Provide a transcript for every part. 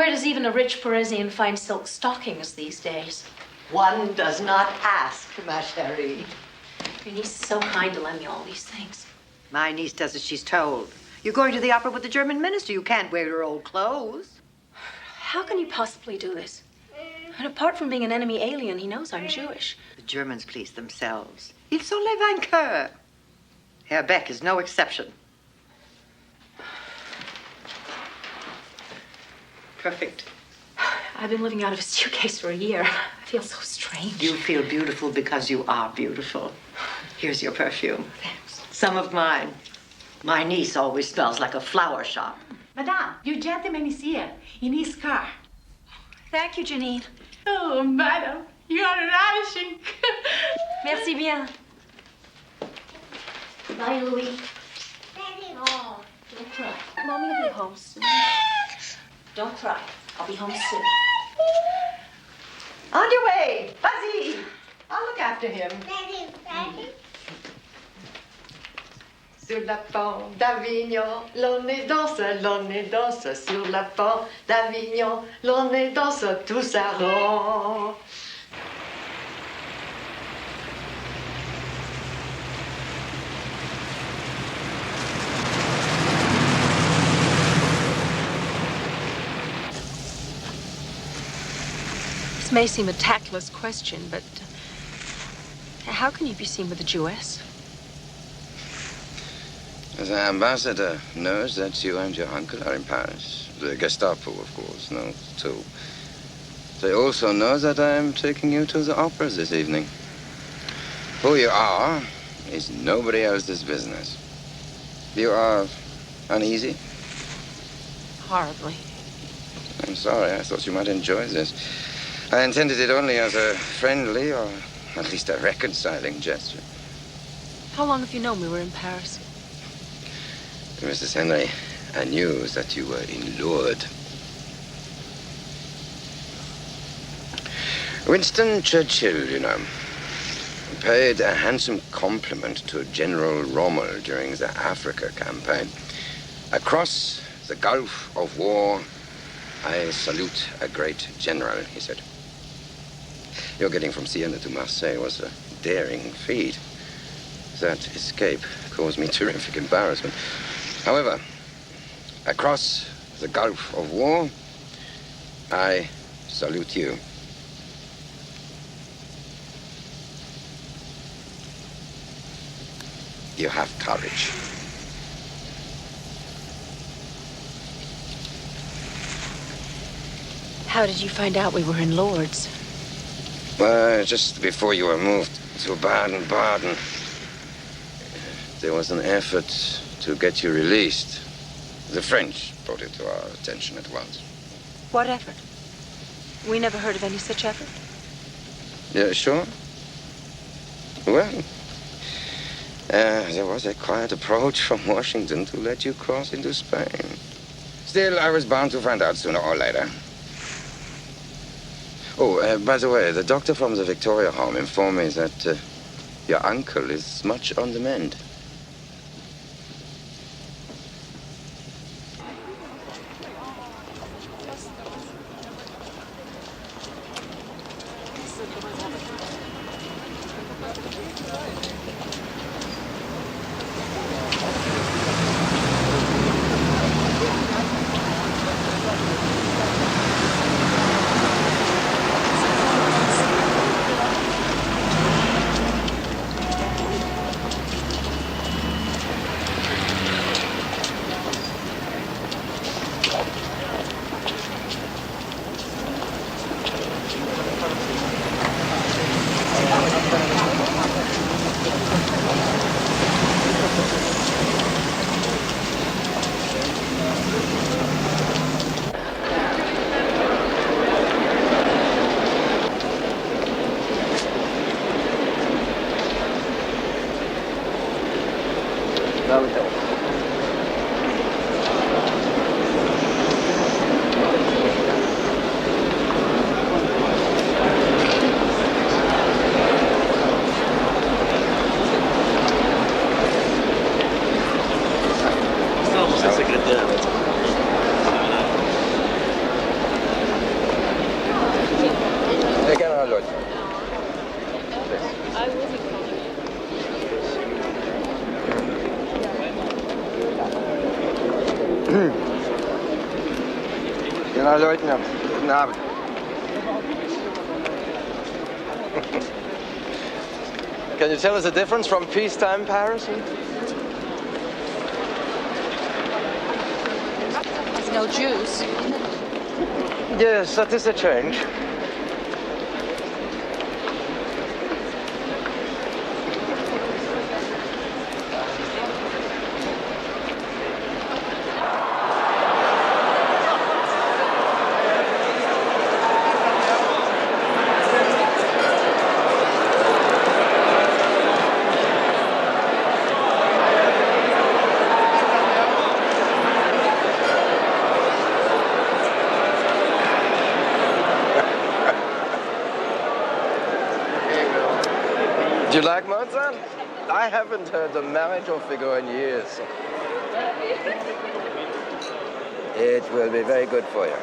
where does even a rich Parisian find silk stockings these days? One does not ask, ma chérie. Your niece is so kind to lend me all these things. My niece does as she's told. You're going to the opera with the German minister. You can't wear your old clothes. How can you possibly do this? And apart from being an enemy alien, he knows I'm Jewish. The Germans please themselves. Ils sont les vainqueurs. Herr Beck is no exception. Perfect. I've been living out of a suitcase for a year. I feel so strange. You feel beautiful because you are beautiful. Here's your perfume. Thanks. Some of mine. My niece always smells like a flower shop. Madame, your gentleman is here, in his car. Thank you, Janine. Oh, madam, you are ravishing. Merci bien. Bye, Louis. Oh. Don't cry. Mommy will be home soon. Don't cry. I'll be home soon. On your way. Buzzy. I'll look after him. Sur la pente d'Avignon, l'on est danse sur la pente d'Avignon, l'on est danse tous à rond. This may seem a tactless question, but how can you be seen with a Jewess? The ambassador knows that you and your uncle are in Paris. The Gestapo, of course, knows too. They also know that I am taking you to the opera this evening. Who you are is nobody else's business. You are uneasy? Horribly. I'm sorry. I thought you might enjoy this. I intended it only as a friendly or at least a reconciling gesture. How long have you known we were in Paris? Mrs. Henry, I knew that you were in Lourdes. Winston Churchill, you know, paid a handsome compliment to General Rommel during the Africa campaign. Across the Gulf of War, I salute a great general, he said. Your getting from Siena to Marseille was a daring feat. That escape caused me terrific embarrassment. However, across the Gulf of War, I salute you. You have courage. How did you find out we were in Lourdes? Just before you were moved to Baden-Baden, there was an effort to get you released. The French brought it to our attention at once. What effort? We never heard of any such effort. Yeah, sure. Well, there was a quiet approach from Washington to let you cross into Spain. Still, I was bound to find out sooner or later. Oh, by the way, the doctor from the Victoria Home informed me that your uncle is much on the mend. I will be calling you. Genau, Leutnant. Guten Abend. Can you tell us the difference from peacetime Paris? There's no Jews. Yes, that is a change. Do you like Mozart? I haven't heard the Marriage figure in years. It will be very good for you.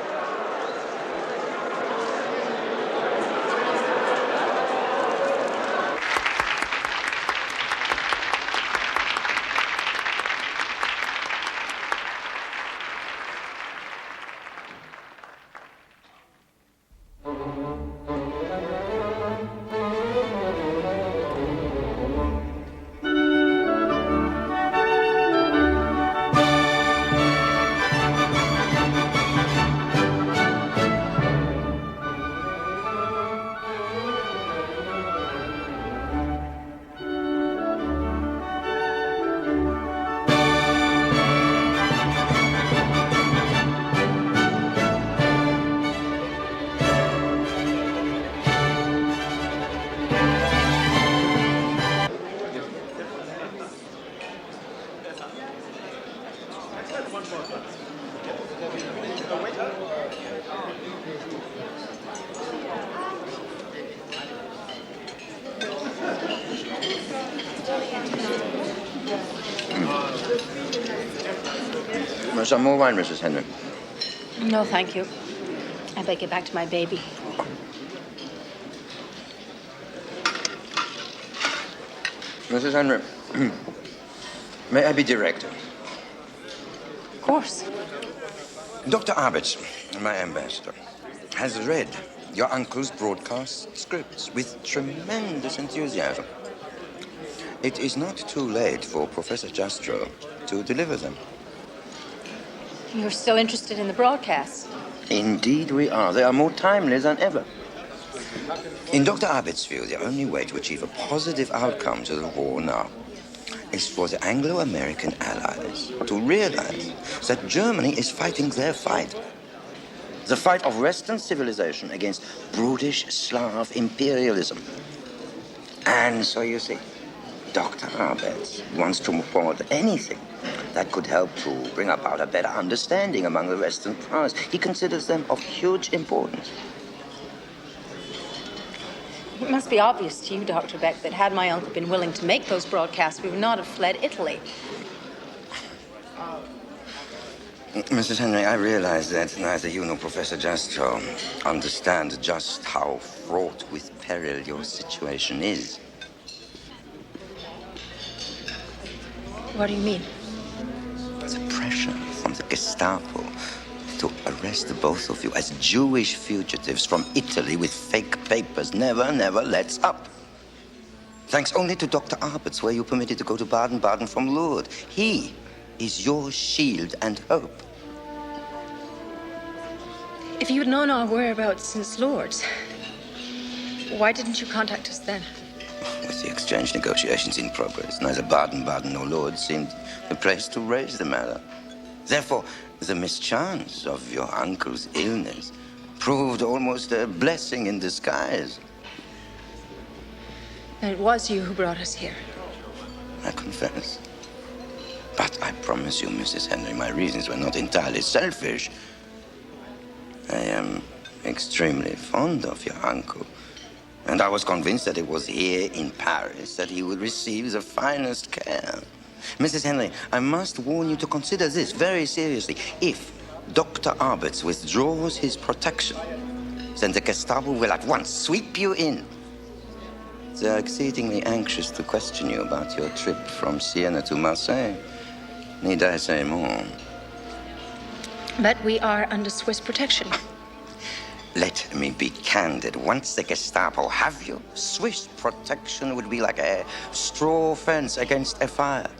Some more wine, Mrs. Henry. No, thank you. I better get back to my baby. Mrs. Henry, may I be direct? Of course. Dr. Arbitz, my ambassador, has read your uncle's broadcast scripts with tremendous enthusiasm. It is not too late for Professor Jastrow to deliver them. You're still interested in the broadcasts? Indeed we are. They are more timely than ever. In Dr. Arbitz's view, the only way to achieve a positive outcome to the war now is for the Anglo-American allies to realize that Germany is fighting their fight. The fight of Western civilization against brutish Slav imperialism. And so you see, Dr. Arbitz wants to move forward anything that could help to bring about a better understanding among the Western powers. He considers them of huge importance. It must be obvious to you, Dr. Beck, that had my uncle been willing to make those broadcasts, we would not have fled Italy. Mrs. Henry, I realize that neither you nor Professor Jastrow understand just how fraught with peril your situation is. What do you mean? The pressure from the Gestapo to arrest the both of you as Jewish fugitives from Italy with fake papers never lets up. Thanks only to Dr. Arbitz were you permitted to go to Baden-Baden from Lourdes. He is your shield and hope. If you'd known our whereabouts since Lourdes, why didn't you contact us then? With the exchange negotiations in progress, neither Baden-Baden nor Lourdes seemed the place to raise the matter. Therefore, the mischance of your uncle's illness proved almost a blessing in disguise. And it was you who brought us here. I confess. But I promise you, Mrs. Henry, my reasons were not entirely selfish. I am extremely fond of your uncle. And I was convinced that it was here in Paris that he would receive the finest care. Mrs. Henry, I must warn you to consider this very seriously. If Dr. Arbitz withdraws his protection, then the Gestapo will at once sweep you in. They are exceedingly anxious to question you about your trip from Siena to Marseille. Need I say more? But we are under Swiss protection. Let me be candid. Once the Gestapo have you, Swiss protection would be like a straw fence against a fire.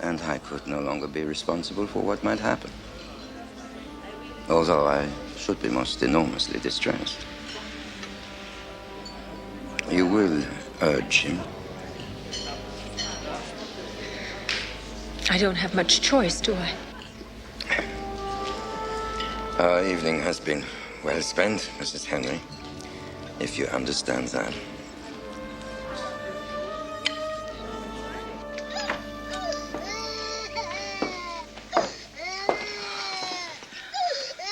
And I could no longer be responsible for what might happen. Although I should be most enormously distressed. You will urge him. I don't have much choice, do I? Our evening has been well spent, Mrs. Henry, if you understand that.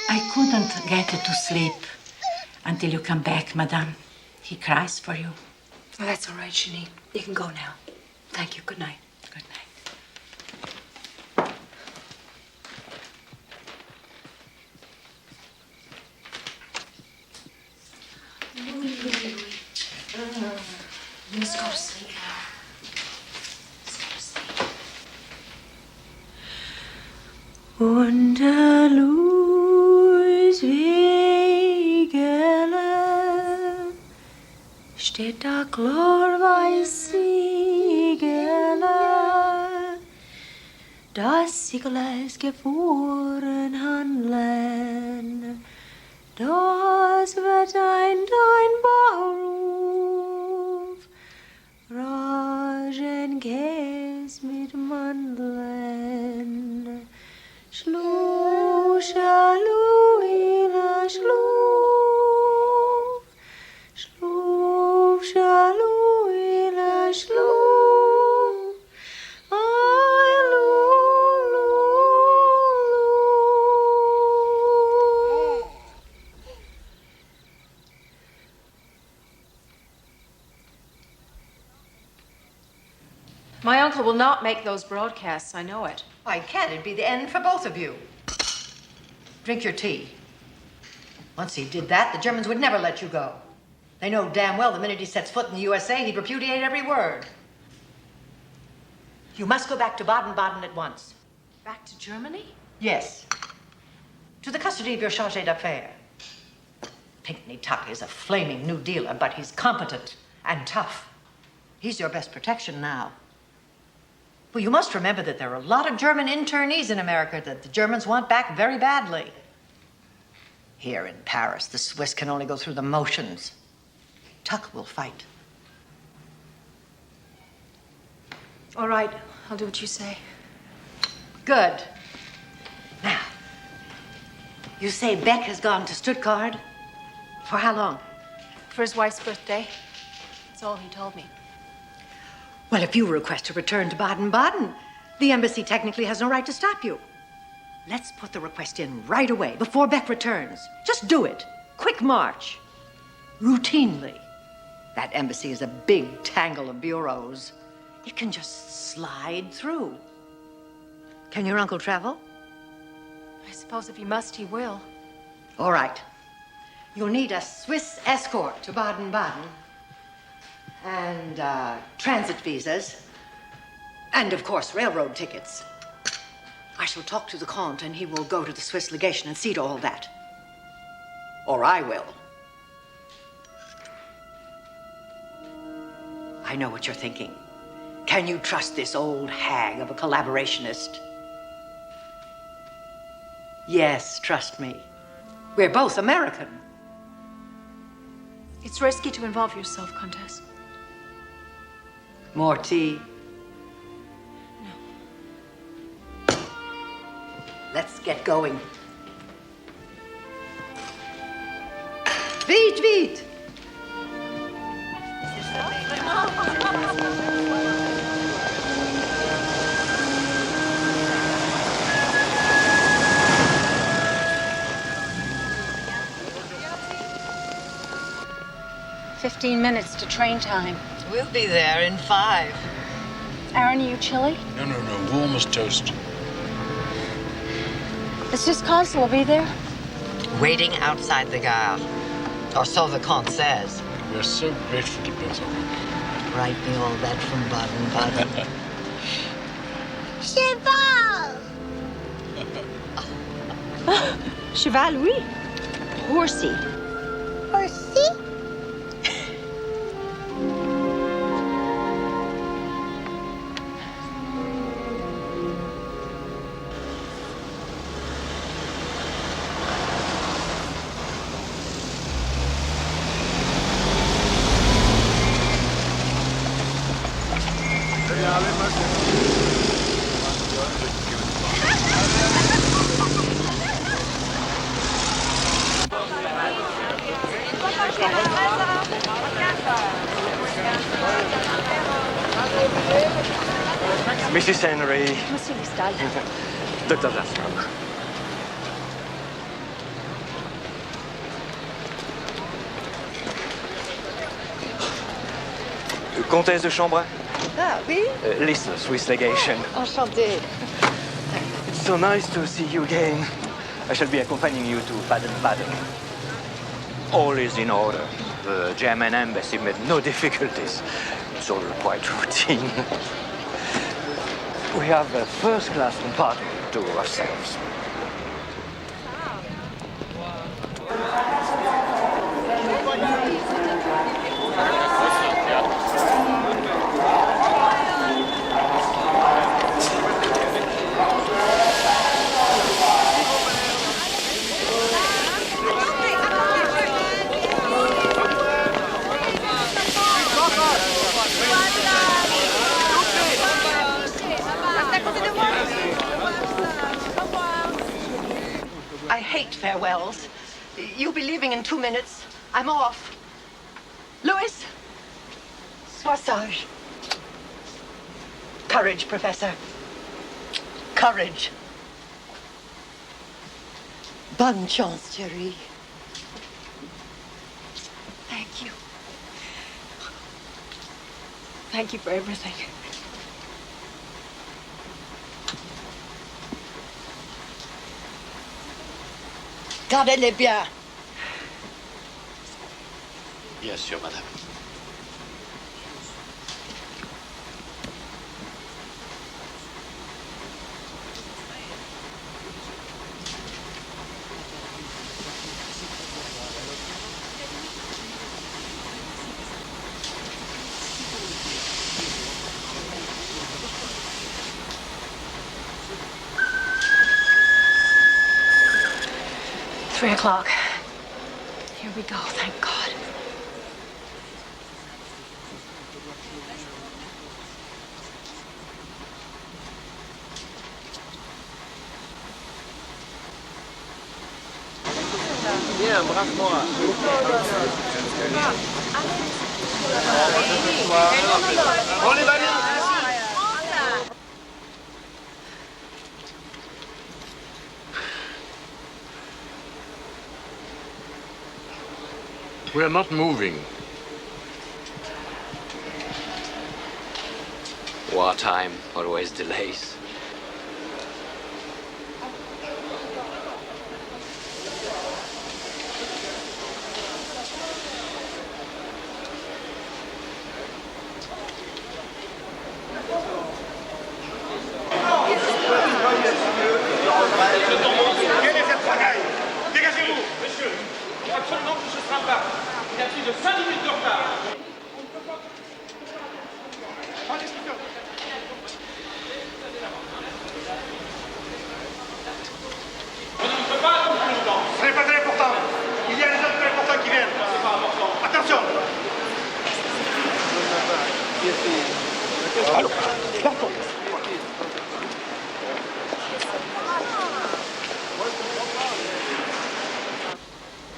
I couldn't get to sleep until you come back, madame. He cries for you. Oh, that's all right, Janine. You can go now. Thank you. Good night. Good night. Let's go to sleep now. Let's go to sleep. Unter Louiswegele steht da glorweiß Siegele. Das Siegel ist gefahren handeln. Das wird dein Bauernruf. Ragenkäs mit Mandeln. Schluch, Schaluila, Schluch. Schluch, Schaluila, Schluch. Ai, Lulu. My uncle will not make those broadcasts, I know it. Why can't it be the end for both of you? Drink your tea. Once he did that, the Germans would never let you go. They know damn well the minute he sets foot in the USA, he'd repudiate every word. You must go back to Baden-Baden at once. Back to Germany? Yes. To the custody of your chargé d'affaires. Pinckney Tuck is a flaming New Dealer, but he's competent and tough. He's your best protection now. Well, you must remember that there are a lot of German internees in America that the Germans want back very badly. Here in Paris, the Swiss can only go through the motions. Tuck will fight. All right. I'll do what you say. Good. Now, you say Beck has gone to Stuttgart? For how long? For his wife's birthday. That's all he told me. Well, if you request a return to Baden-Baden, the embassy technically has no right to stop you. Let's put the request in right away, before Beck returns. Just do it. Quick march. Routinely. That embassy is a big tangle of bureaus. It can just slide through. Can your uncle travel? I suppose if he must, he will. All right. You'll need a Swiss escort to Baden-Baden. And transit visas. And, of course, railroad tickets. I shall talk to the Comte, and he will go to the Swiss legation and see to all that. Or I will. I know what you're thinking. Can you trust this old hag of a collaborationist? Yes, trust me. We're both American. It's risky to involve yourself, Countess. More tea? No. Let's get going. Vite, vite! 15 minutes to train time. We'll be there in 5. Aaron, are you chilly? No. Warm as toast. The Swiss consul will be there. Waiting outside the gare. Or so the Comte says. We are so grateful to both of you. Write me all that from Baden-Baden. Cheval! Cheval, oui. Horsey. Horsey? Mrs. Henry. Monsieur Listal. Dr. Zastrow. Comtesse de Chambray? Ah, oui? Listen, Swiss legation. Enchanté. It's so nice to see you again. I shall be accompanying you to Baden-Baden. All is in order. The German embassy made no difficulties. It's all quite routine. We have a first-class compartment to ourselves. I hate farewells. You'll be leaving in 2 minutes. I'm off. Louis, sois sage. Courage, Professor. Courage. Bonne chance, chérie. Thank you. Thank you for everything. Gardez-les bien. Bien sûr, madame. Three o'clock. Here we go, thank God. Viens, embrasse-moi. On les valide ici. We are not moving. Wartime always delays. Quelle est cette pagaille? Dégagez-vous, monsieur. Il faut absolument que je se rembarque. Il a plus de 5 minutes de retard. On ne peut pas attendre plus longtemps. Ce n'est pas très important. Il y a des autres très importants qui viennent. C'est pas important. Attention. Allô, pardon.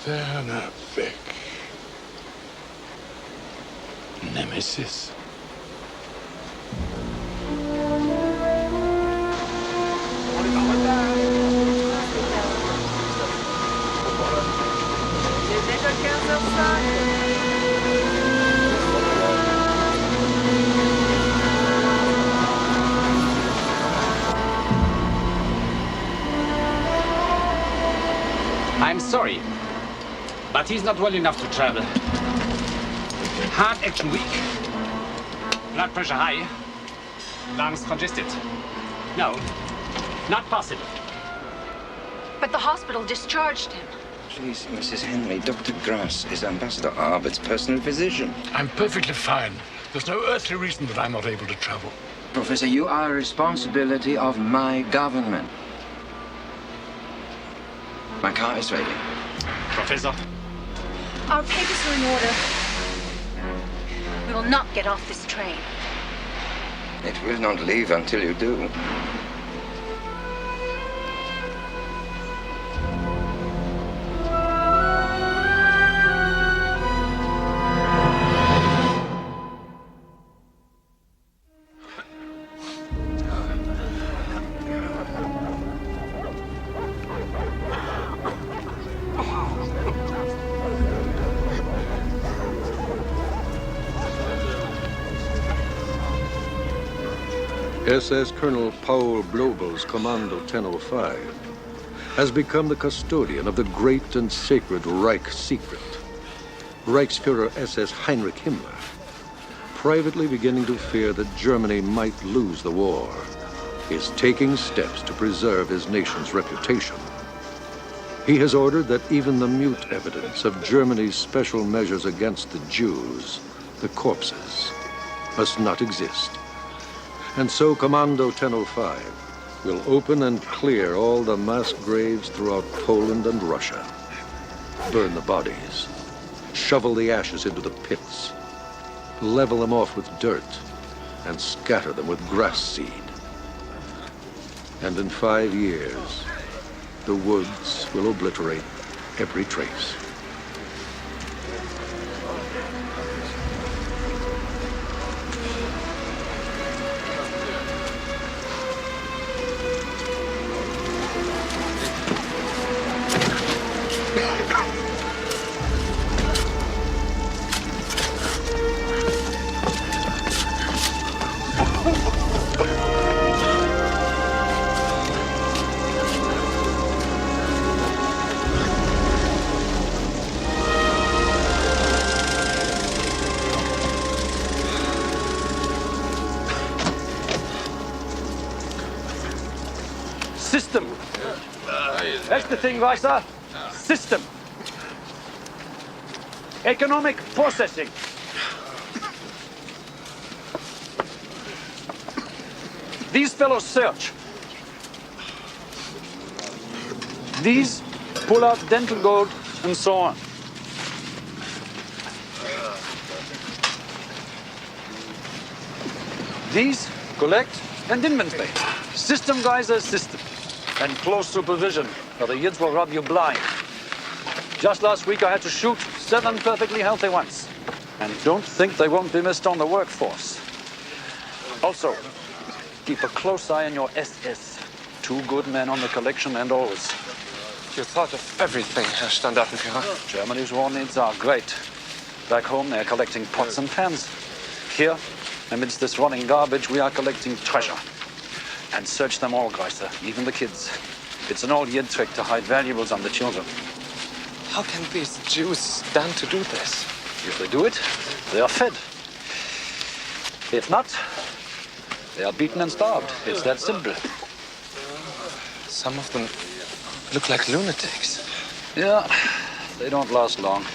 Werner Beck. Nemesis. I'm sorry, but he's not well enough to travel. Heart action weak. Blood pressure high. Lungs congested. No, not possible. But the hospital discharged him. Please, Mrs. Henry, Dr. Grass is Ambassador Arbert's personal physician. I'm perfectly fine. There's no earthly reason that I'm not able to travel. Professor, you are a responsibility of my government. My car is ready. Professor? Our papers are in order. We will not get off this train. It will not leave until you do. SS Colonel Paul Blobel's Commando 1005 has become the custodian of the great and sacred Reich secret. Reichsfuhrer SS Heinrich Himmler, privately beginning to fear that Germany might lose the war, is taking steps to preserve his nation's reputation. He has ordered that even the mute evidence of Germany's special measures against the Jews, the corpses, must not exist. And so Commando 1005 will open and clear all the mass graves throughout Poland and Russia, burn the bodies, shovel the ashes into the pits, level them off with dirt, and scatter them with grass seed. And in 5 years, the woods will obliterate every trace. System. That's the thing, Weiser. System. Economic processing. These fellows search. These pull out dental gold and so on. These collect and inventory. System, guys, are system. And close supervision, or the yids will rob you blind. Just last week, I had to shoot 7 perfectly healthy ones. And don't think they won't be missed on the workforce. Also, keep a close eye on your SS. 2 good men on the collection and always. You thought of everything, Herr Standartenführer. Germany's war needs are great. Back home, they're collecting pots and pans. Here, amidst this rotting garbage, we are collecting treasure. And search them all, Greiser, even the kids. It's an old Yid trick to hide valuables on the children. How can these Jews stand to do this? If they do it, they are fed. If not, they are beaten and starved. It's that simple. Some of them look like lunatics. Yeah, they don't last long.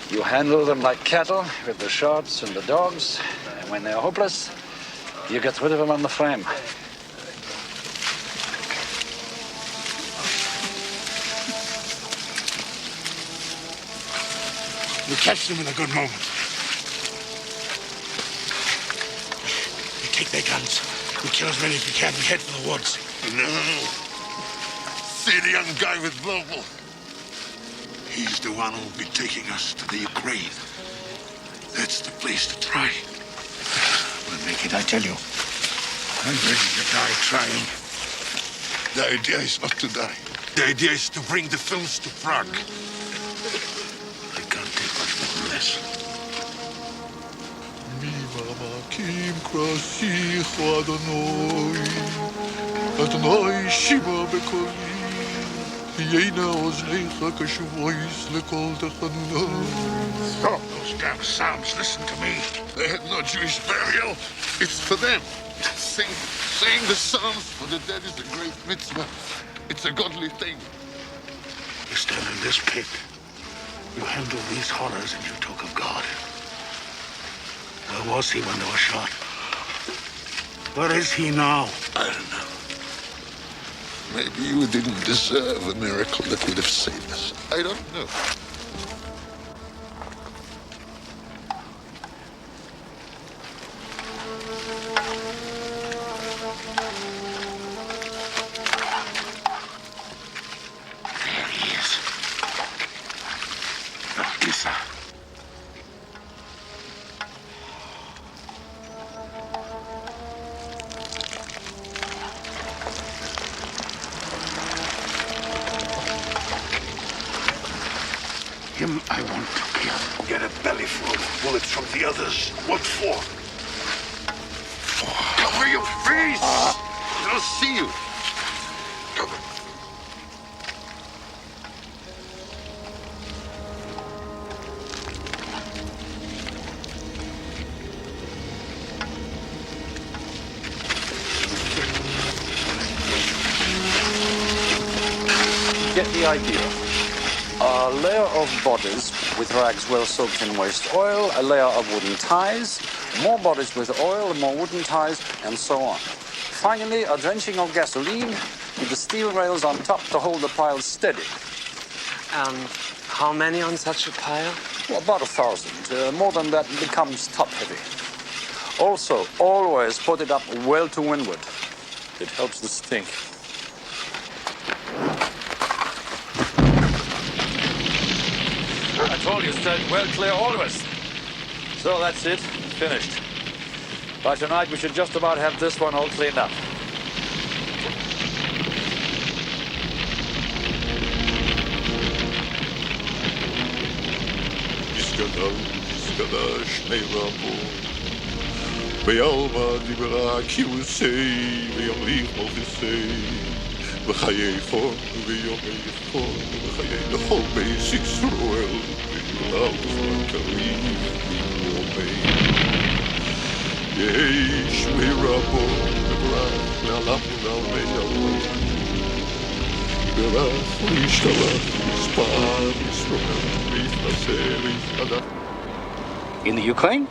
You handle them like cattle with the shots and the dogs, and when they're hopeless, you get rid of them on the frame. We'll catch them in a good moment. We take their guns. We kill as many as we can. We head for the woods. No. See the young guy with Vogel? He's the one who'll be taking us to the Ukraine. That's the place to try. We'll make it, I tell you. I'm ready to die trying. The idea is not to die. The idea is to bring the films to Prague. I can't take much more than this. Adonai Shima Bekoli, Yena Ozlecha Kashuvois Lekol Tachanunah. Stop those damn psalms, listen to me. They had no Jewish burial. It's for them. Saying the psalms for the dead is a great mitzvah. It's a godly thing. You stand in this pit. You handle these horrors and you talk of God. Where was he when they were shot? Where is he now? I don't know. Maybe you didn't deserve a miracle that would have saved us. I don't know. There he is. Lisa. Him I want to kill. Get a belly full of bullets from the others. What for? Cover your face! They'll see you. Cover. Get the idea. A layer of bodies with rags well soaked in waste oil, a layer of wooden ties, more bodies with oil, more wooden ties, and so on. Finally, a drenching of gasoline with the steel rails on top to hold the pile steady. How many on such a pile? Well, about 1,000. More than that becomes top-heavy. Also, always put it up well to windward. It helps the stink. I told you, stand well clear always. So that's it, finished. By tonight, we should just about have this one all cleaned up. בחיי חון ויומי חון ובחיי לכל בייס ישראל ויולאו זמן קריב ויומי יש מרבו בברח לעלם ולעלמי ברח להשתלח מספר ישראל להתנסה להתחדש. In the Ukraine,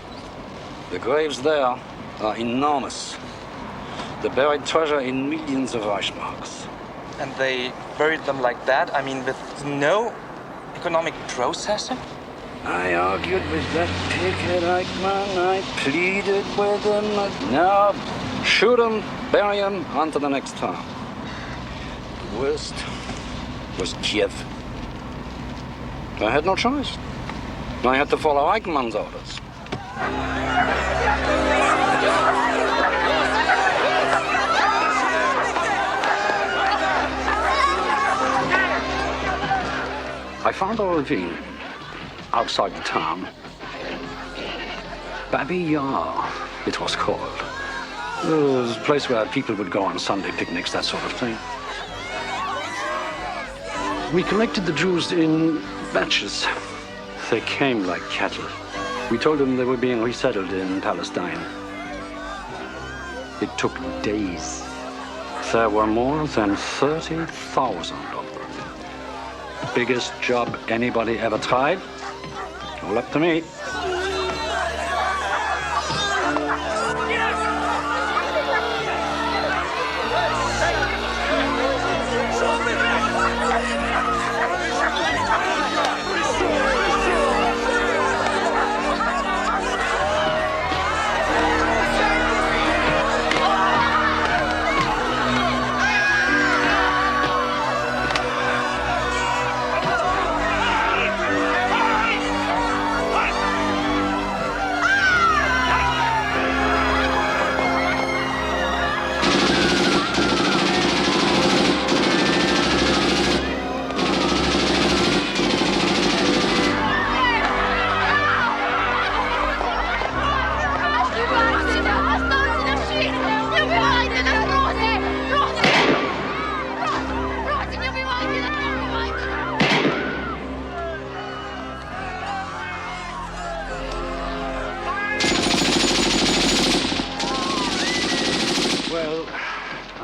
the graves there are enormous. The buried treasure in millions of Reichsmarks. And they buried them like that? I mean, with no economic processing? I argued with that pighead Eichmann. I pleaded with him. Now, shoot him, bury him, on to the next town. The worst was Kiev. I had no choice. I had to follow Eichmann's orders. I found a ravine outside the town. Babi Yar, it was called. It was a place where people would go on Sunday picnics, that sort of thing. We collected the Jews in batches. They came like cattle. We told them they were being resettled in Palestine. It took days. There were more than 30,000 of them. Biggest job anybody ever tried. All up to me.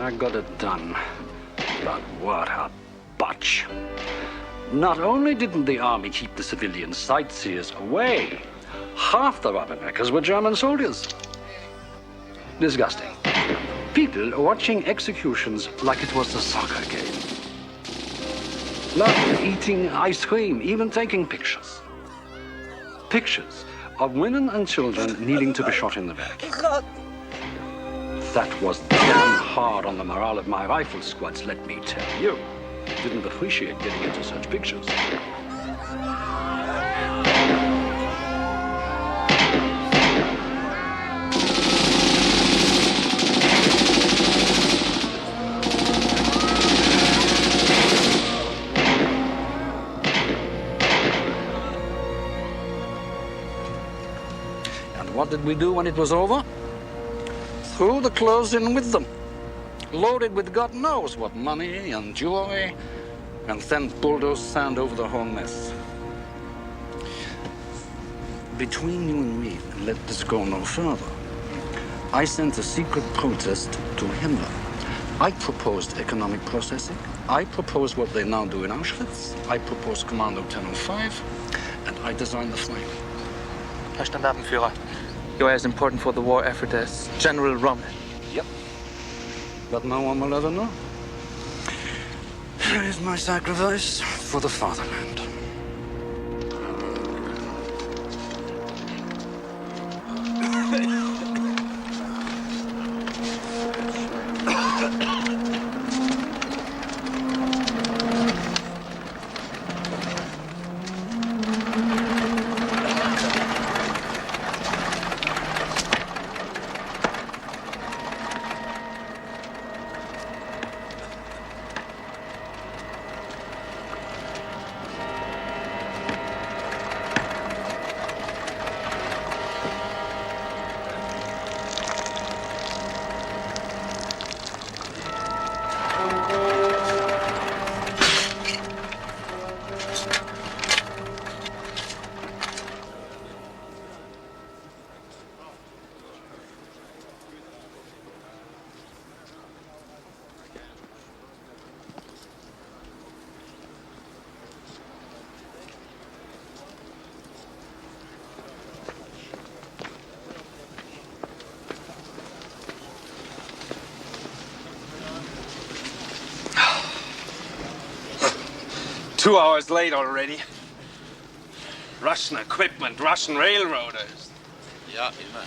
I got it done. But what a botch. Not only didn't the army keep the civilian sightseers away, half the rubberneckers were German soldiers. Disgusting. People watching executions like it was a soccer game. Laughing, eating ice cream, even taking pictures. Pictures of women and children needing to be shot in the back. That was damn hard on the morale of my rifle squads, let me tell you. Didn't appreciate getting into such pictures. And what did we do when it was over? Threw the clothes in with them. Loaded with God knows what money and jewelry, and then bulldozed sand over the whole mess. Between you and me, and let this go no further, I sent a secret protest to Himmler. I proposed economic processing. I proposed what they now do in Auschwitz. I proposed Commando 1005, and I designed the flame. Herr Standartenführer, you are as important for the war effort as General Rommel. Yep. But no one will ever know. Here is my sacrifice for the fatherland. Two hours late already. Russian equipment, Russian railroaders. Ja, immer.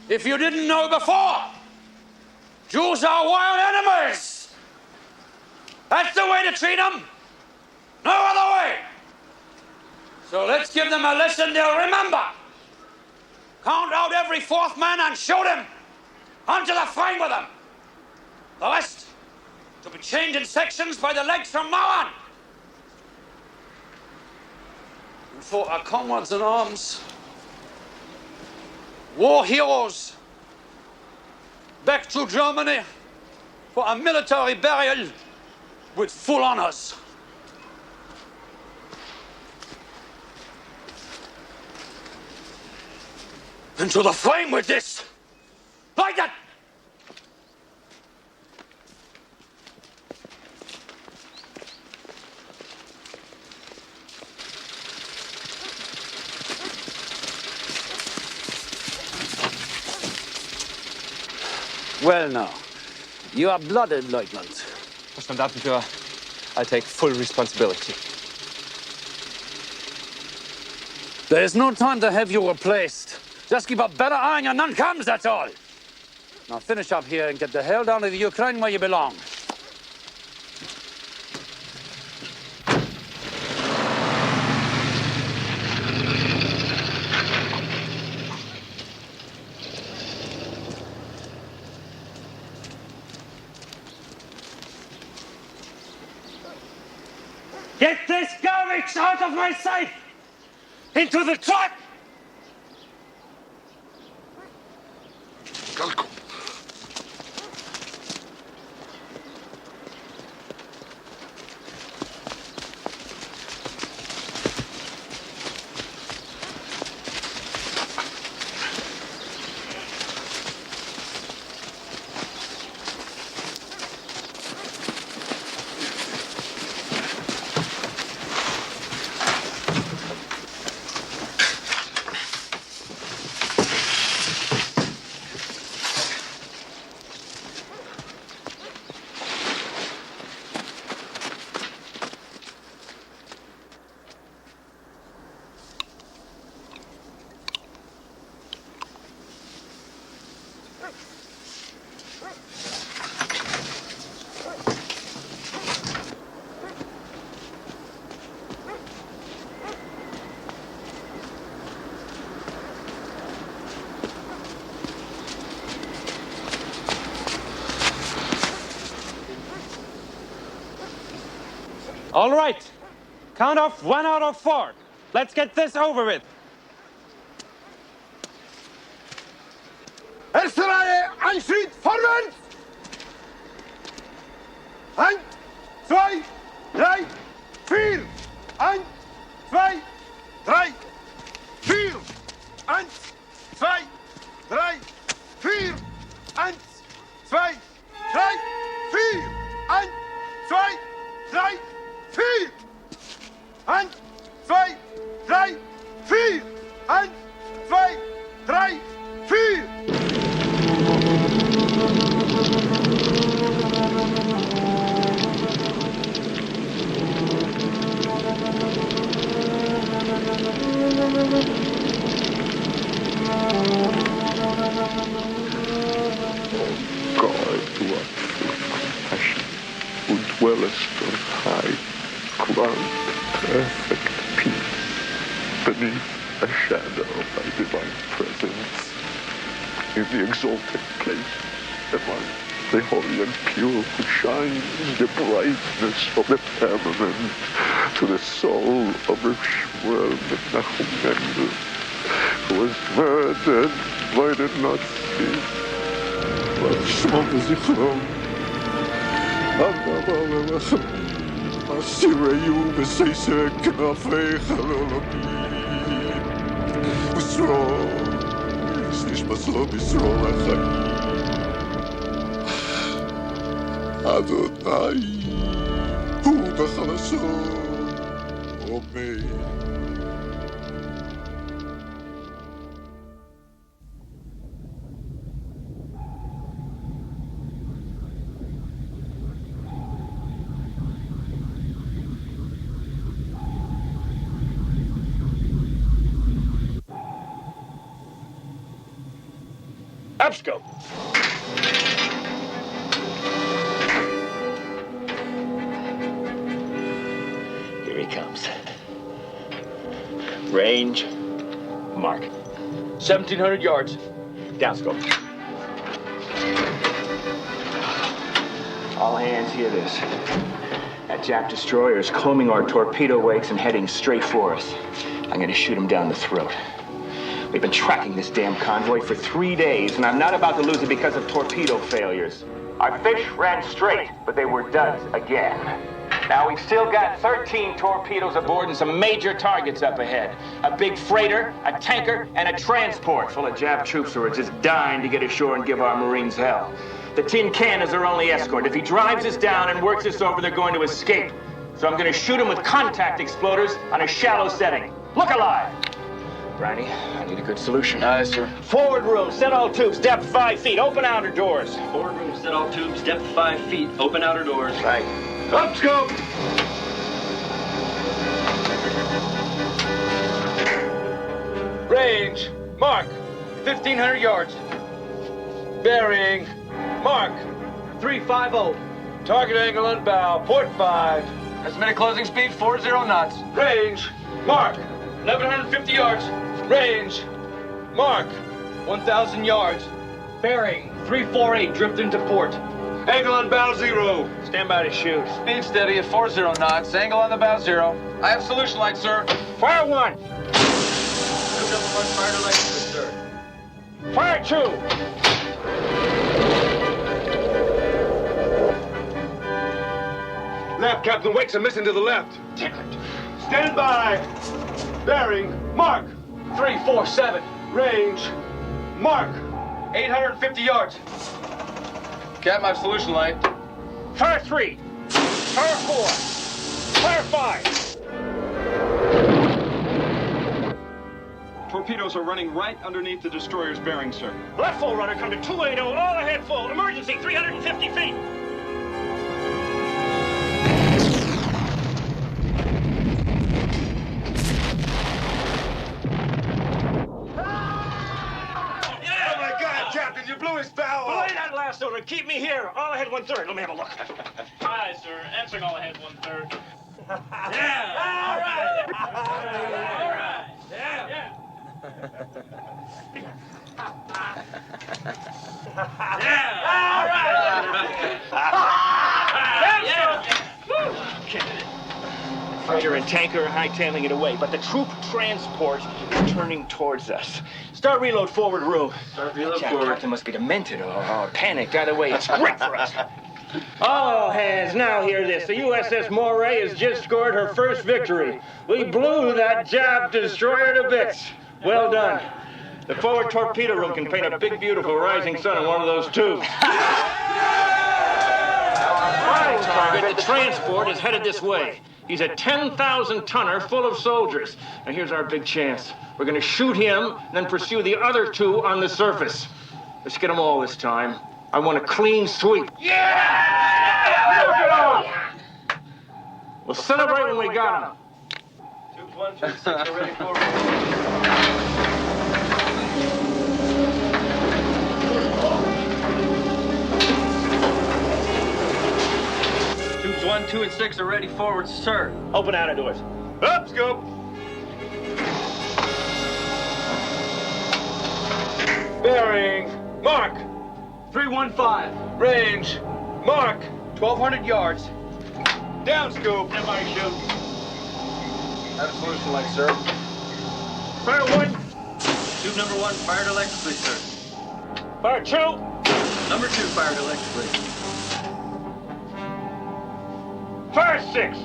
If you didn't know before, Jews are wild enemies. That's the way to treat them. No other way. So let's give them a lesson they'll remember. Count out every fourth man and shoot him. Onto the frame with them. The rest to be chained in sections by the legs from now on. And for our comrades in arms, war heroes, back to Germany for a military burial with full honors. Into the frame with this! Like that! Well now, you are blooded, Lieutenant. Standartenführer, I take full responsibility. There is no time to have you replaced. Just keep a better eye on your non-coms, that's all. Now finish up here and get the hell down to the Ukraine where you belong. Get this garbage out of my sight! Into the truck! Calco. All right. Count off 1 out of 4. Let's get this over with. Erste Reihe, Einschritt, vorwärts! 1, 2, 3, 4! 1, 2, 3, 4! 1, 2, 3, 4! 1, 2, 3, 4! 1, 2, 3, 4! 1, 2, 3, 4! 1, 2, 3, 4! God, du hast compassion who dwellest on high, crowned perfect peace, beneath a shadow of thy divine presence, in the exalted place among the holy and pure who shines the brightness of the firmament to the soul of the world of Nahum Mendel, who was murdered by the Nazis. שמות וזכרון, אברהם ורחמים, אשר היו בססר כנפיך לעולמים, ושרור, נשמתו בשרור החיים. אדוני, הוא בחלשו, עומד. Absco. Range. Mark. 1,700 yards. Downscope. All hands hear this. That Jap destroyer is combing our torpedo wakes and heading straight for us. I'm gonna shoot him down the throat. We've been tracking this damn convoy for 3 days, and I'm not about to lose it because of torpedo failures. Our fish ran straight, but they were duds again. Now we've still got 13 torpedoes aboard and some major targets up ahead. A big freighter, a tanker, and a transport full of Jap troops who are just dying to get ashore and give our Marines hell. The tin can is our only escort. If he drives us down and works us over, they're going to escape. So I'm gonna shoot him with contact exploders on a shallow setting. Look alive! Briny, I need a good solution. Aye, sir. Forward room, set all tubes, depth 5 feet, open outer doors. Forward room, set all tubes, depth 5 feet, open outer doors. Right. Up scope! Range. Mark. 1,500 yards. Bearing. Mark. 350. Target angle on bow. Port 5. Estimated closing speed 40 knots. Range. Mark. 1,150 yards. Range. Mark. 1,000 yards. Bearing. 348. Drift into port. Angle on bow 0. Stand by to shoot. Speed steady at 40 knots. Angle on the bow 0. I have solution light, sir. Fire 1. Tube number 1, fire to electrically, sir. Fire 2. Left, Captain Wakes are missing to the left. Damn it. Stand by. Bearing. Mark. 347. Range. Mark. 850 yards. Cap, my solution light. Fire 3. Fire 4. Fire 5. Torpedoes are running right underneath the destroyer's bearing, sir. Left full runner, come to 280, all ahead full. Emergency, 350 feet. Oh my God, Captain, you blew his bow Belay off. that last order. Keep me here. All ahead 1/3. Let me have a look. Aye, sir. Answering all ahead 1/3. Yeah. All right. All right. Yeah. Freighter and tanker are hightailing it away, but the troop transport is turning towards us. Start reload forward room. Start reload forward. Captain must be demented or panicked. Either way, it's great for us. All hands, now hear this. The USS Moray has just scored her first victory. We blew that Jap destroyer to bits. Well done. The forward torpedo room can paint a big, beautiful rising sun in one of those tubes. Right, target, the transport is headed this way. He's a 10,000-tonner full of soldiers. Now here's our big chance. We're gonna shoot him, then pursue the other 2 on the surface. Let's get them all this time. I want a clean sweep. Yeah! We'll celebrate when we got him. Tubes 1 through 6 are ready forward. Tubes 1, 2, and 6 are ready forward, sir. Open outer doors. Up, scope. Bearing. Mark. 315. Range. Mark. 1,200 yards. Down, scope. Everybody shoot. Have solution light, sir. Fire 1. Tube number 1, fired electrically, sir. Fire 2. Number 2, fired electrically. Fire 6.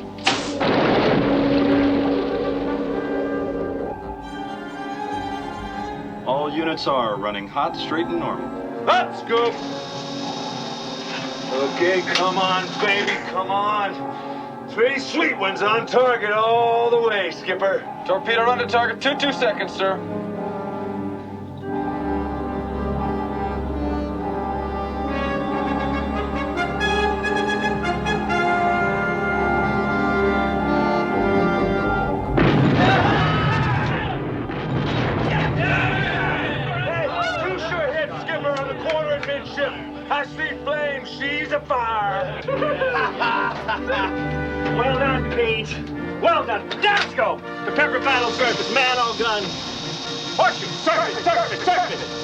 All units are running hot, straight, and normal. Up, scoop. Okay, come on, baby, come on. 3 sweet ones on target all the way, Skipper. Torpedo run to target 2 seconds, sir. I see flames, she's afire. Well done, Pete. Well done. Let's go. Prepare for battle surface. Man all gun. Horseshoe. Surface, surface, surface.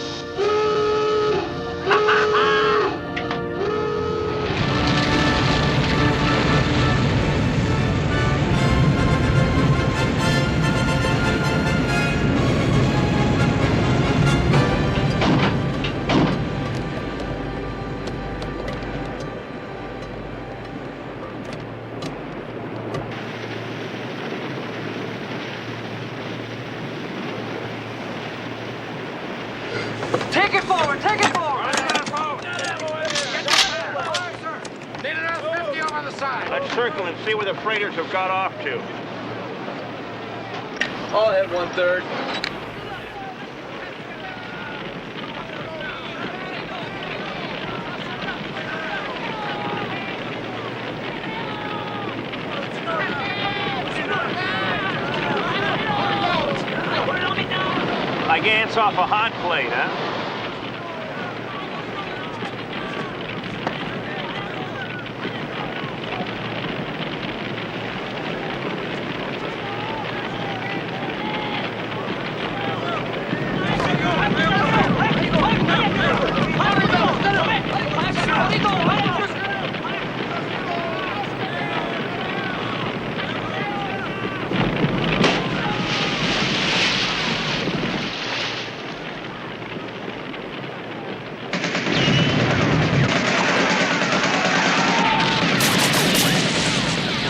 Take it forward! Take it forward! Need another 50 over on the side. Let's circle and see where the freighters have got off to. All head 1/3. I gance off a hot plate, huh?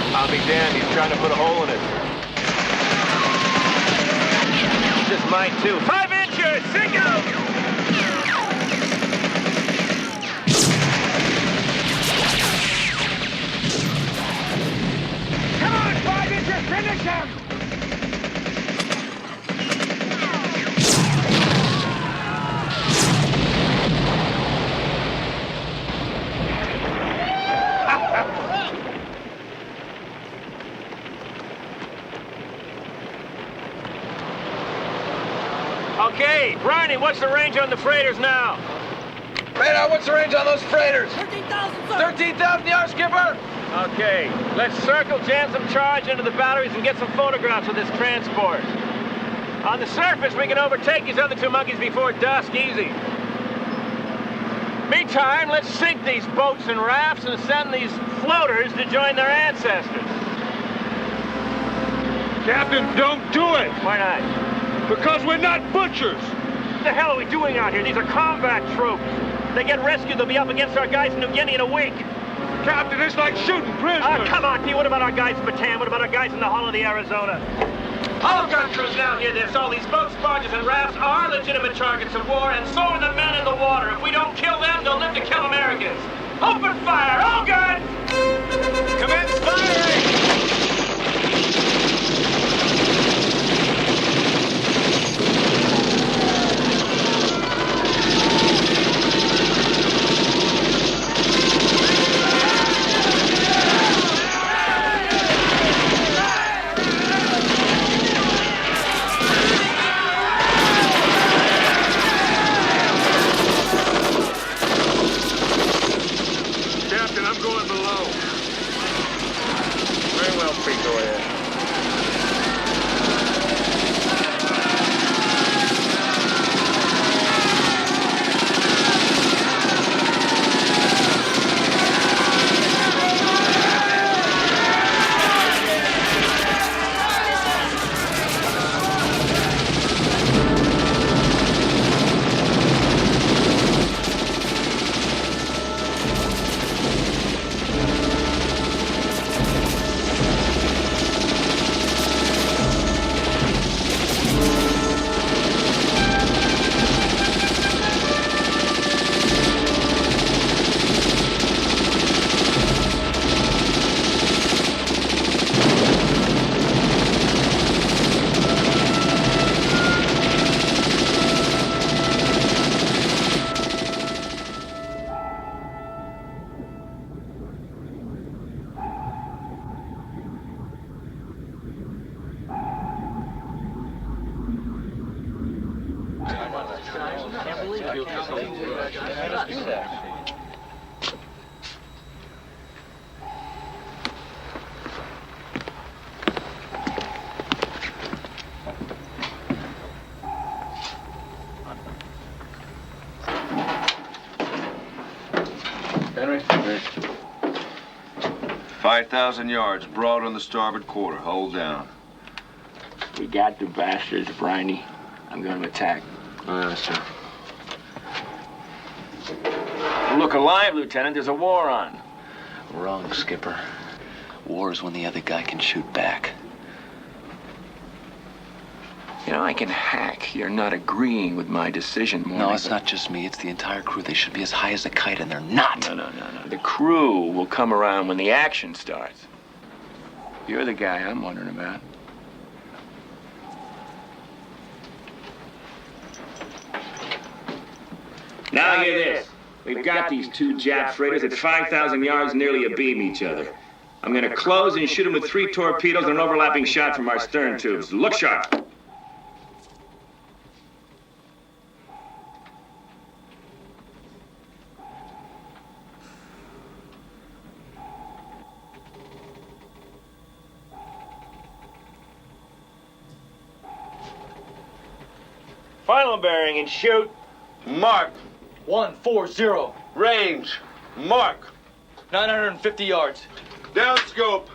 I'll be damned, he's trying to put a hole in it. Just mine too. 5 inches! Single! Come on, 5 inches! Finish him! Okay, Bryony, what's the range on the freighters now? Radar, what's the range on those freighters? 13,000, sir. 13,000 yards, skipper. Okay, let's circle, jam some charge into the batteries and get some photographs of this transport. On the surface, we can overtake these other 2 monkeys before dusk, easy. Meantime, let's sink these boats and rafts and send these floaters to join their ancestors. Captain, don't do it! Why not? Because we're not butchers! What the hell are we doing out here? These are combat troops. They get rescued, they'll be up against our guys in New Guinea in a week. Captain, it's like shooting prisoners! Ah, come on, Pete. What about our guys in Bataan? What about our guys in the hull of the Arizona? All gun crews now hear this. All these boats, barges, and rafts are legitimate targets of war, and so are the men in the water. If we don't kill them, they'll live to kill Americans. Open fire! All guns! Commence firing! I'm going below. Very well, Pete. Go ahead. Henry? 5,000 yards, broad on the starboard quarter. Hold down. We got the bastards, Briney. I'm going to attack. Sir. Look alive, Lieutenant. There's a war on. Wrong, Skipper. War is when the other guy can shoot back. You know, I can hack. You're not agreeing with my decision, Morty. No, it's not just me. It's the entire crew. They should be as high as a kite, and they're not. No. The crew will come around when the action starts. You're the guy I'm wondering about. Now hear this. We've got these two Jap freighters at 5,000 yards nearly abeam each other. I'm gonna close and shoot them with 3 torpedoes and an overlapping shot from our stern tubes. Look sharp. Final bearing and shoot. Mark. 140. Range. Mark. 950 yards. Down scope.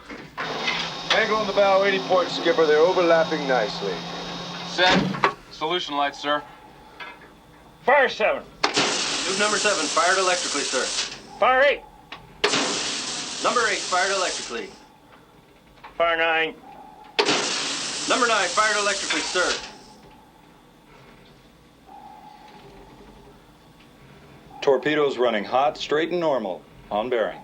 Angle on the bow, 80 points, Skipper. They're overlapping nicely. Set. Solution lights, sir. Fire 7. Tube number 7, fired electrically, sir. Fire 8. Number 8, fired electrically. Fire 9. Number 9, fired electrically, sir. Torpedoes running hot, straight and normal. On bearing.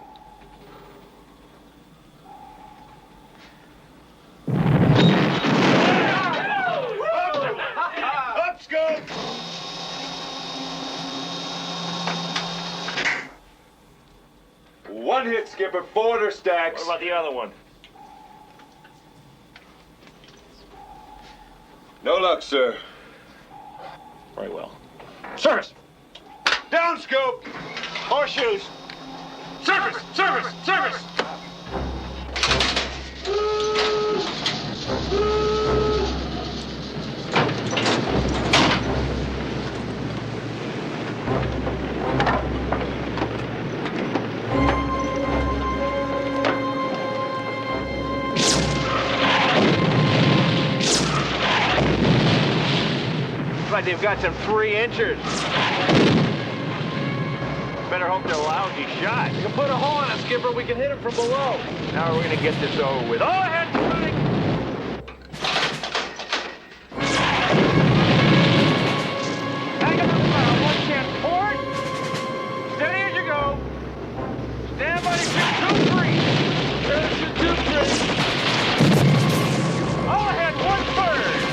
Up scope. One hit, Skipper. Border stacks. What about the other one? No luck, sir. Very well. Service. Down scope. Horseshoes. Service. Looks like they've got some 3-inchers. Better hope they're lousy shots. You can put a hole in it, Skipper. We can hit him from below. Now we're gonna get this over with. All ahead, strike! Hang on the bow, 1 10 port. Steady as you go. Stand by to shoot 2-3. Shoot 2-3. All ahead, 1/3.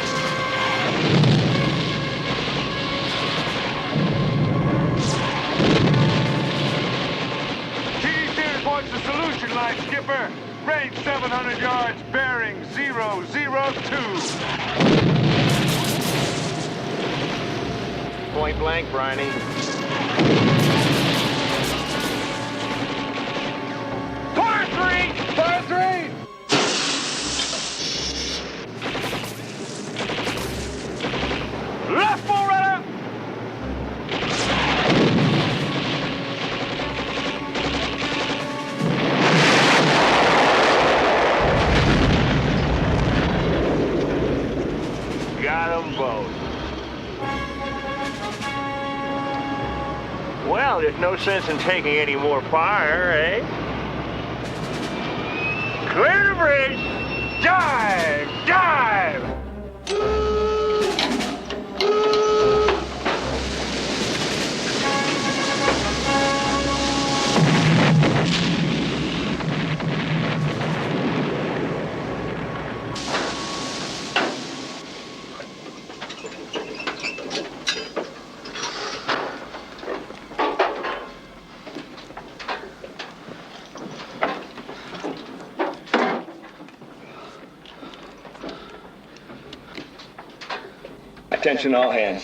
Points the solution line, Skipper. Range 700 yards, bearing 002. Point blank, Briney. Fire 3! Fire 3! Left full rudder! Got them both. Well, there's no sense in taking any more fire, eh? Clear the bridge! Dive! Dive! Attention all hands.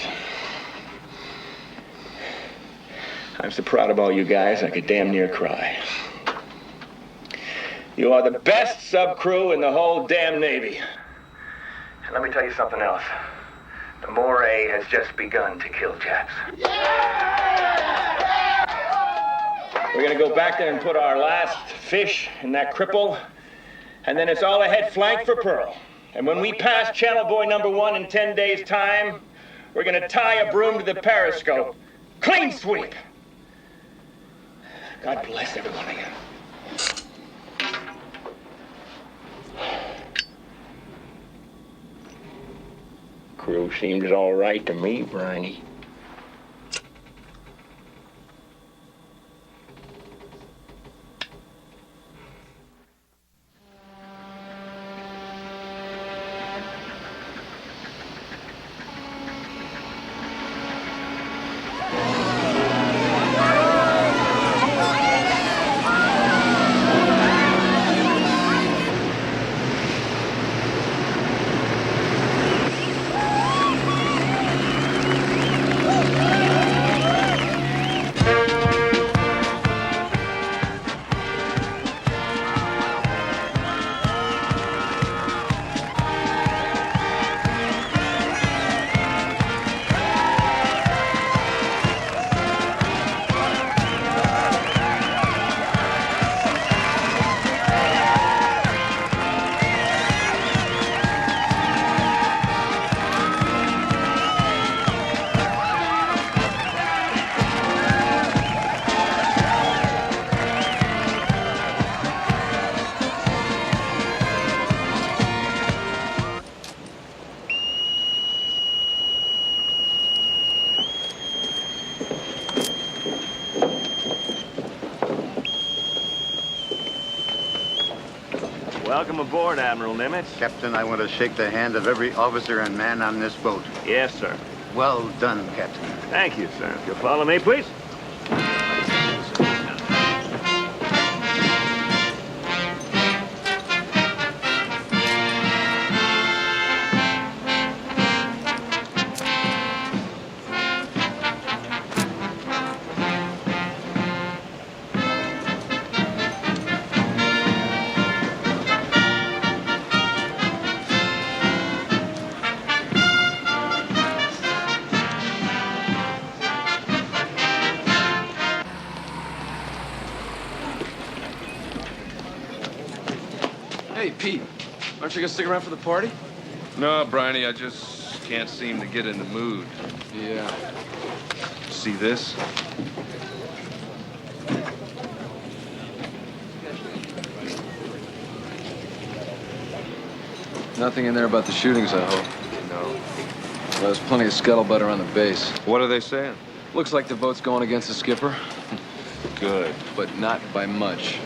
I'm so proud of all you guys, I could damn near cry. You are the best sub-crew in the whole damn Navy. And let me tell you something else. The moray has just begun to kill Japs. We're gonna go back there and put our last fish in that cripple, and then it's all ahead flank for Pearl. And when we pass Channel Boy #1 in 10 days' time, we're gonna tie a broom to the periscope. Clean sweep! God bless every one of you. Crew seems all right to me, Briney. Welcome aboard, Admiral Nimitz. Captain, I want to shake the hand of every officer and man on this boat. Yes, sir. Well done, Captain. Thank you, sir. If you'll follow me, please. Hey, Pete, aren't you gonna stick around for the party? No, Briney, I just can't seem to get in the mood. Yeah. See this? Nothing in there about the shootings, I hope. No. Well, there's plenty of scuttlebutt around the base. What are they saying? Looks like the vote's going against the skipper. Good. But not by much.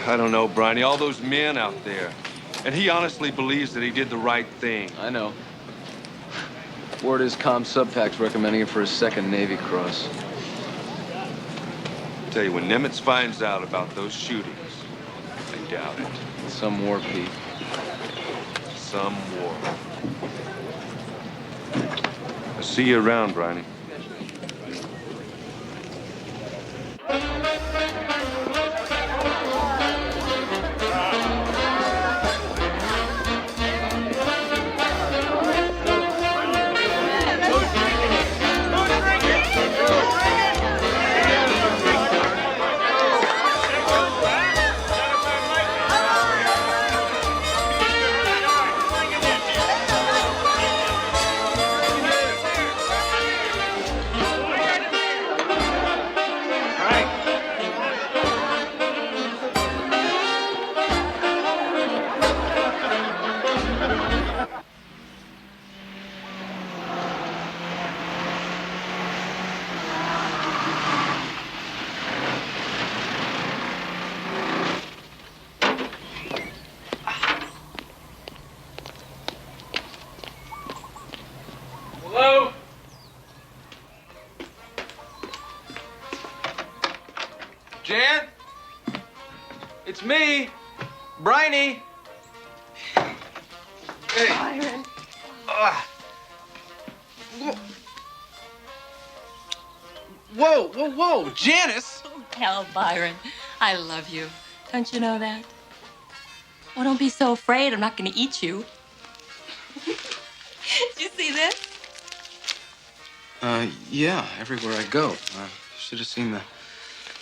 I don't know, Briney. All those men out there. And he honestly believes that he did the right thing. I know. Word is Com Subpac's recommending him for his second Navy Cross. Tell you, when Nimitz finds out about those shootings, I doubt it. Some war, Pete. Some war. I'll see you around, Briney. Hello? Jan? It's me, Briney. Hey. Byron. Whoa, whoa, whoa, Janice! Hell, Byron, I love you. Don't you know that? Oh, don't be so afraid. I'm not going to eat you. Did you see this? Yeah, everywhere I go. Should have seen the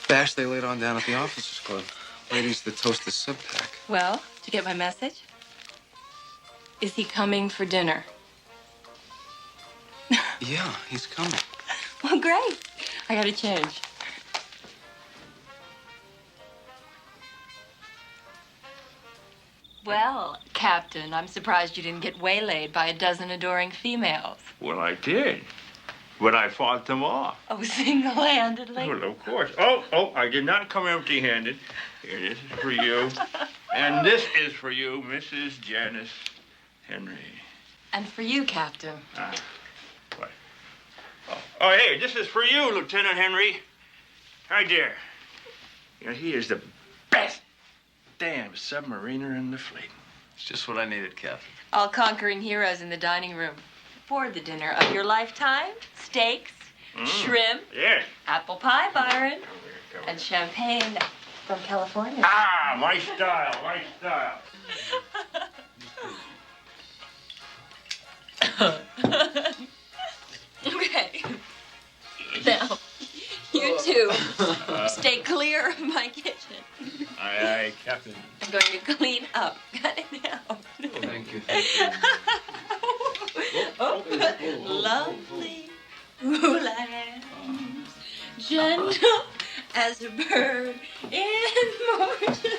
bash they laid on down at the officers' club. Ladies that toast the sub pack. Well, did you get my message? Is he coming for dinner? Yeah, he's coming. Well, great. I gotta change. Well, Captain, I'm surprised you didn't get waylaid by a dozen adoring females. Well, I did. But I fought them off. Oh, single-handedly? Well, of course. Oh, I did not come empty-handed. Here, this is for you. And this is for you, Mrs. Janice Henry. And for you, Captain. What? Oh, hey, this is for you, Lieutenant Henry. Right there. You know, he is the best damn submariner in the fleet. It's just what I needed, Captain. All conquering heroes in the dining room. For the dinner of your lifetime, steaks, shrimp, Yes. apple pie, Byron, and champagne from California. Ah, my style, my style. Okay. Now, you two, stay clear of my kitchen. Aye, Captain. I'm going to clean up. Got it now. Thank you, thank you. Lovely lambs, gentle as a bird in motion.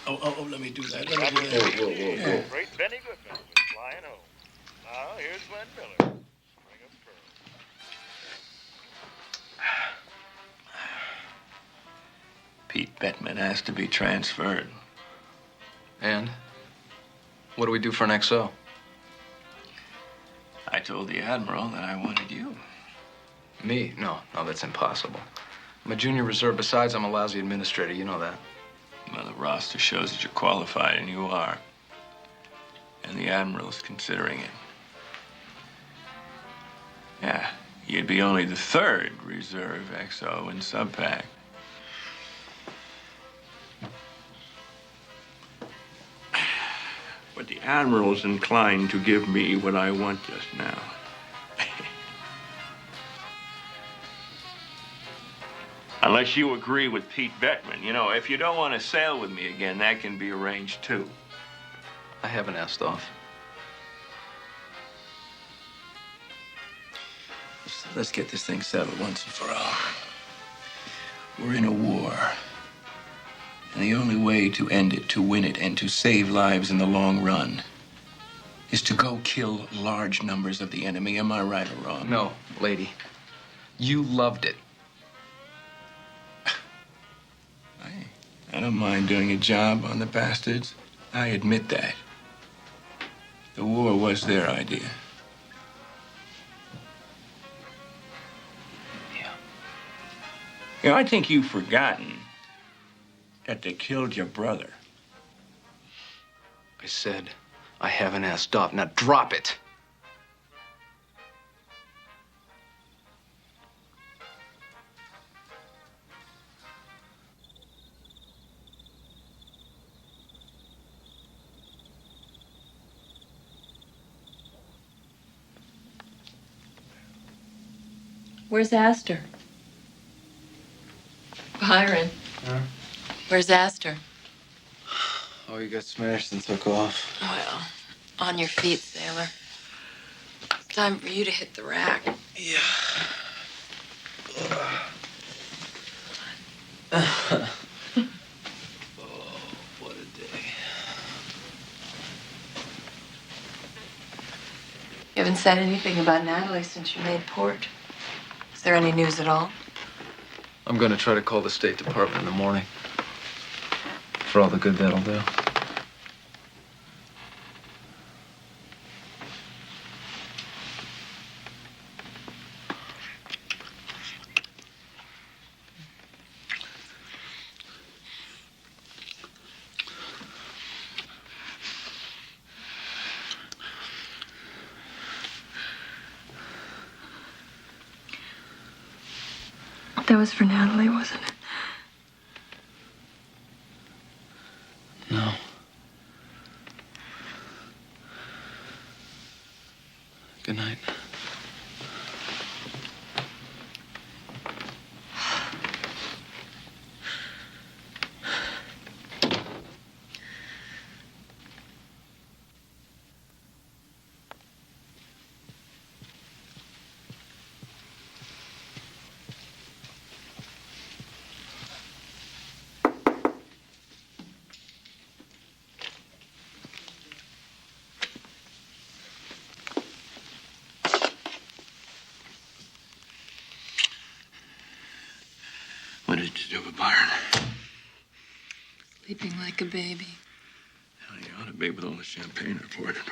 Oh, let me do that. Let me do that. Whoa. Great Benny Goodman was flying home. Now, here's Glenn Miller. Ring of Pearl. Pete Bettman has to be transferred. And? What do we do for an XO? I told the Admiral that I wanted you. Me? No, that's impossible. I'm a junior reserve. Besides, I'm a lousy administrator. You know that. Well, the roster shows that you're qualified, and you are. And the Admiral's considering it. Yeah, you'd be only the third reserve XO in subpack. But the Admiral's inclined to give me what I want just now. Unless you agree with Pete Bettman. You know, if you don't want to sail with me again, that can be arranged too. I haven't asked off. Let's get this thing settled once and for all. We're in a war. And the only way to end it, to win it, and to save lives in the long run is to go kill large numbers of the enemy. Am I right or wrong? No, lady. You loved it. I don't mind doing a job on the bastards. I admit that. The war was their idea. Yeah. You know, I think you've forgotten that they killed your brother. I said, I haven't asked off. Now drop it. Where's Astor? Byron. Huh? Where's Astor? Oh, you got smashed and took off. Well, on your feet, sailor. It's time for you to hit the rack. Yeah. What a day. You haven't said anything about Natalie since you made port. Is there any news at all? I'm going to try to call the State Department in the morning. For all the good that'll do. That was for Natalie, wasn't it? Good night. What did you do with Byron? Sleeping like a baby. Hell, you ought to be with all the champagne I poured into him.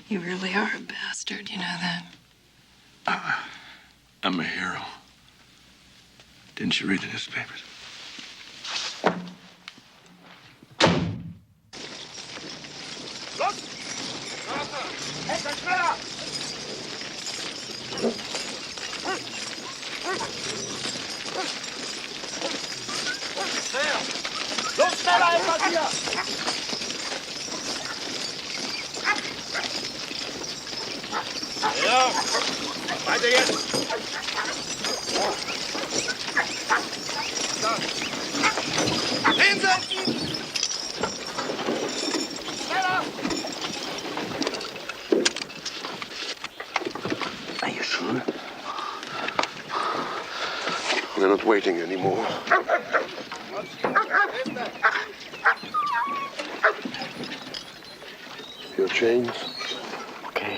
You really are a bastard, you know that? I'm a hero. Didn't you read the newspapers? Los schneller, etwas hier! Ja, weiter jetzt! Hinsetzen! Schneller! Are you sure? They're not waiting anymore. Your chains? Okay.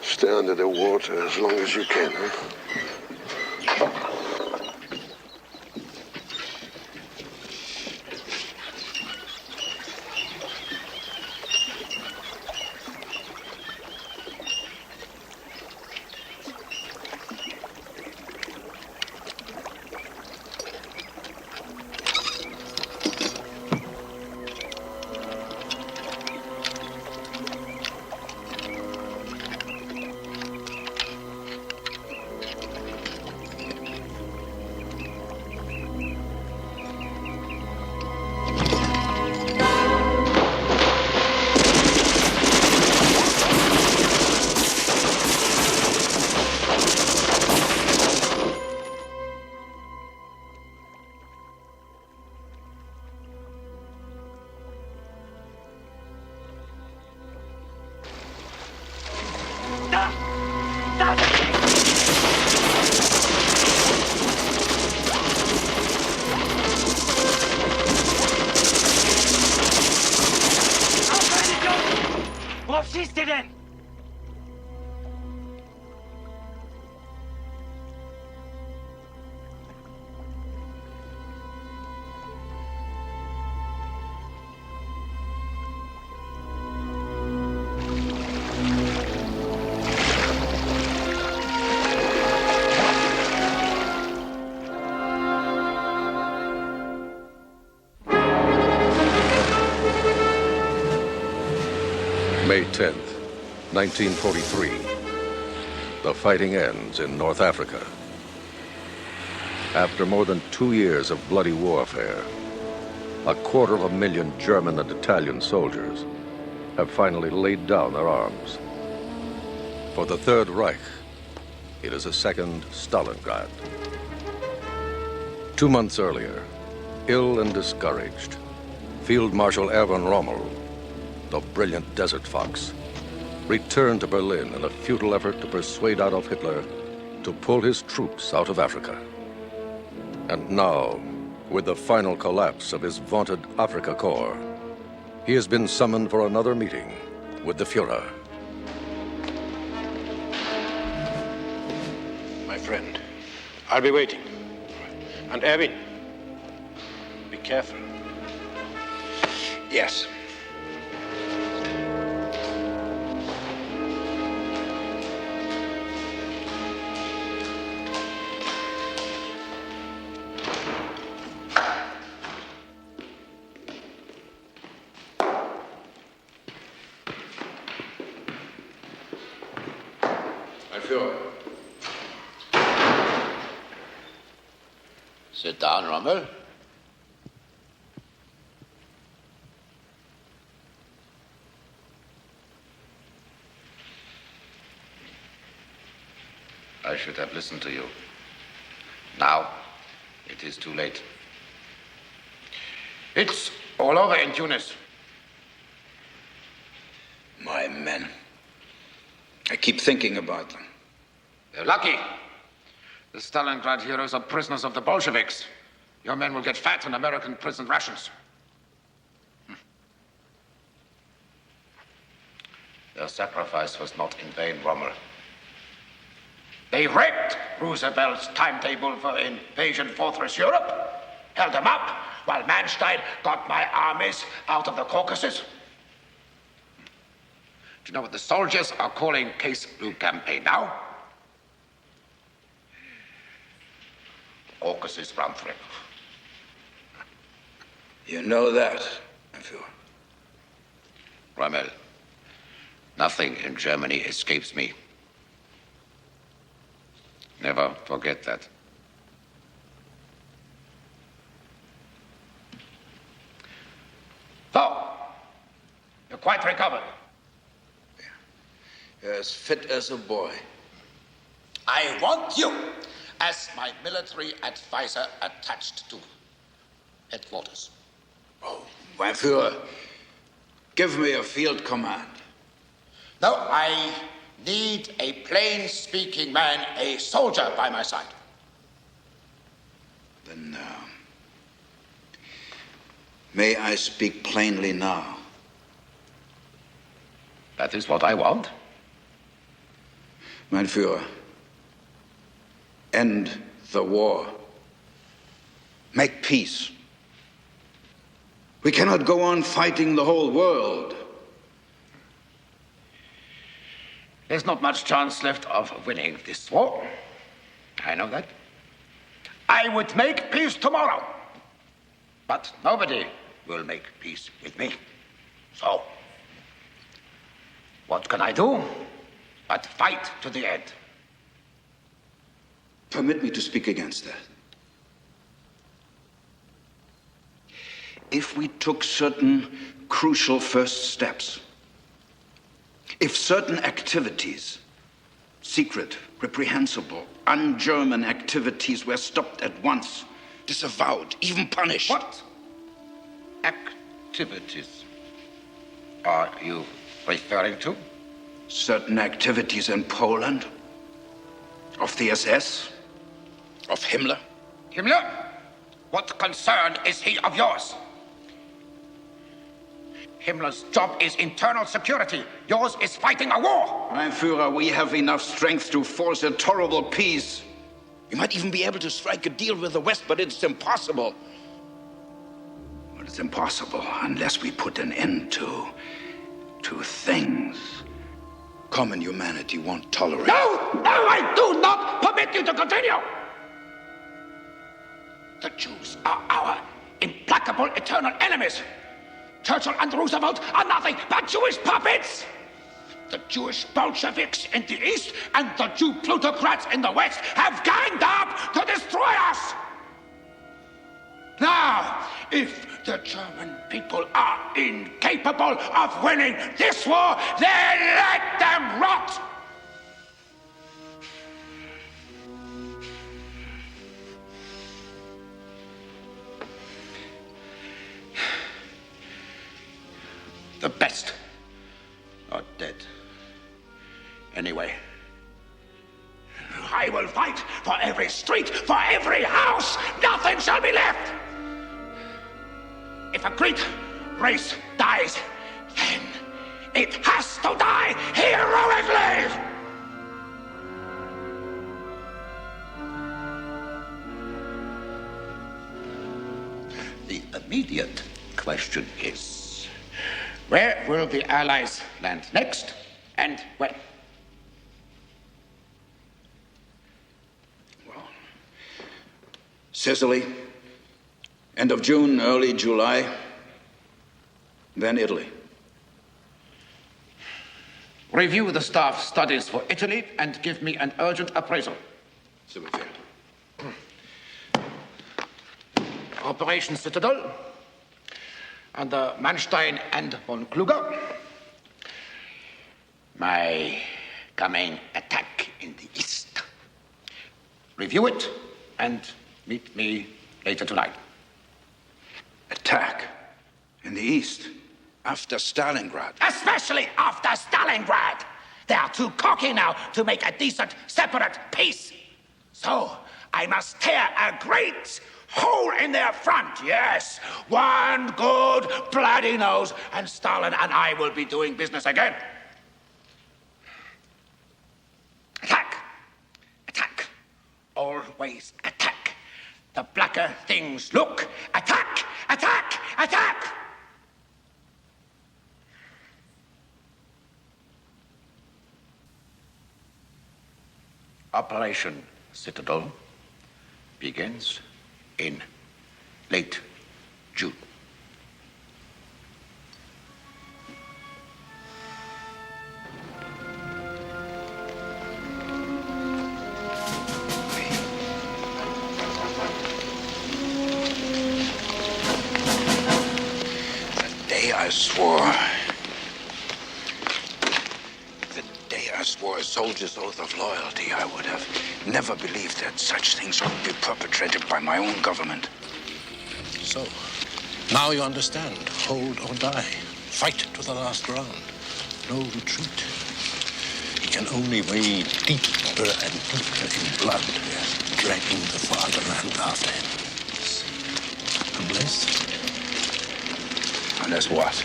Stay under the water as long as you can, huh? Worauf schießt ihr denn? May 10th, 1943. The fighting ends in North Africa. After more than 2 years of bloody warfare, 250,000 German and Italian soldiers have finally laid down their arms. For the Third Reich, it is a second Stalingrad. 2 months earlier, ill and discouraged, Field Marshal Erwin Rommel, the brilliant desert fox, returned to Berlin in a futile effort to persuade Adolf Hitler to pull his troops out of Africa. And now, with the final collapse of his vaunted Africa Corps, he has been summoned for another meeting with the Fuhrer. My friend, I'll be waiting. And Erwin, be careful. Yes. Sit down, Rommel. I should have listened to you. Now, it is too late. It's all over in Tunis. My men. I keep thinking about them. They're lucky. The Stalingrad heroes are prisoners of the Bolsheviks. Your men will get fat on American prison rations. Their sacrifice was not in vain, Rommel. They rigged Roosevelt's timetable for invasion fortress Europe, held them up while Manstein got my armies out of the Caucasus. Do you know what the soldiers are calling Case Blue campaign now? Caucasus round trip. You know that, mein Führer. Rommel, nothing in Germany escapes me. Never forget that. So, you're quite recovered. You're as fit as a boy. I want you as my military advisor attached to headquarters. Oh, mein Führer, give me a field command. No, I need a plain-speaking man, a soldier by my side. Then, may I speak plainly now? That is what I want. Mein Führer, end the war. Make peace. We cannot go on fighting the whole world. There's not much chance left of winning this war. I know that. I would make peace tomorrow. But nobody will make peace with me. So, what can I do but fight to the end? Permit me to speak against that. If we took certain crucial first steps, if certain activities, secret, reprehensible, un-German activities were stopped at once, disavowed, even punished. What activities are you referring to? Certain activities in Poland, of the SS, of Himmler. Himmler? What concern is he of yours? Himmler's job is internal security. Yours is fighting a war. Mein Führer, we have enough strength to force a tolerable peace. We might even be able to strike a deal with the West, but it's impossible. But it's impossible unless we put an end to things common humanity won't tolerate. No! No, I do not permit you to continue! The Jews are our implacable eternal enemies. Churchill and Roosevelt are nothing but Jewish puppets. The Jewish Bolsheviks in the East and the Jew plutocrats in the West have ganged up to destroy us. Now, if the German people are incapable of winning this war, then let them rot. The best are dead. Anyway, I will fight for every street, for every house. Nothing shall be left. If a great race dies, then it has to die heroically. The immediate question is, where will the Allies land next, and when? Well, Sicily, end of June, early July, then Italy. Review the staff studies for Italy and give me an urgent appraisal. Operation Citadel, under Manstein and von Kluger. My coming attack in the east. Review it and meet me later tonight. Attack in the east after Stalingrad. Especially after Stalingrad! They are too cocky now to make a decent, separate peace. So, I must tear a great hole in their front, yes. One good bloody nose, and Stalin and I will be doing business again. Attack! Attack! Always attack. The blacker things look. Attack! Attack! Attack! Operation Citadel begins in late June. The day I swore a soldier's oath of loyalty, I would have never believed that such things could be perpetrated by my own government. So, now you understand. Hold or die. Fight to the last round. No retreat. He can only wade deeper and deeper in blood, dragging the fatherland after him. Unless what?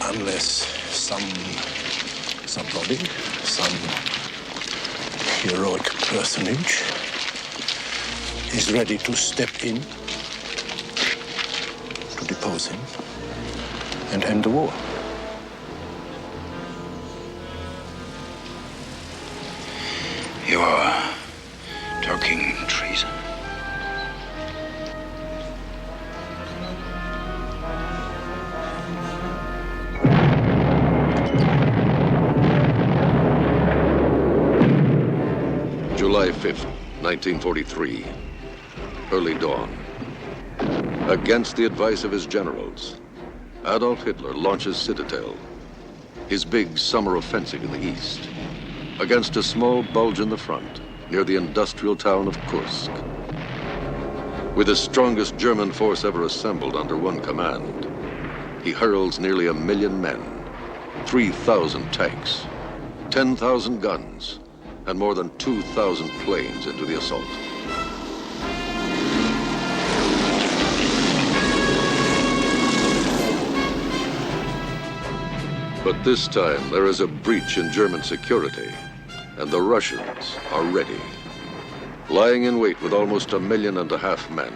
Unless somebody, some heroic personage is ready to step in to depose him and end the war. You're talking treason. July 5th, 1943. Early dawn. Against the advice of his generals, Adolf Hitler launches Citadel, his big summer offensive in the east, against a small bulge in the front near the industrial town of Kursk. With the strongest German force ever assembled under one command, he hurls nearly 1 million men, 3,000 tanks, 10,000 guns, and more than 2,000 planes into the assault. But this time, there is a breach in German security, and the Russians are ready. Lying in wait with almost 1.5 million men,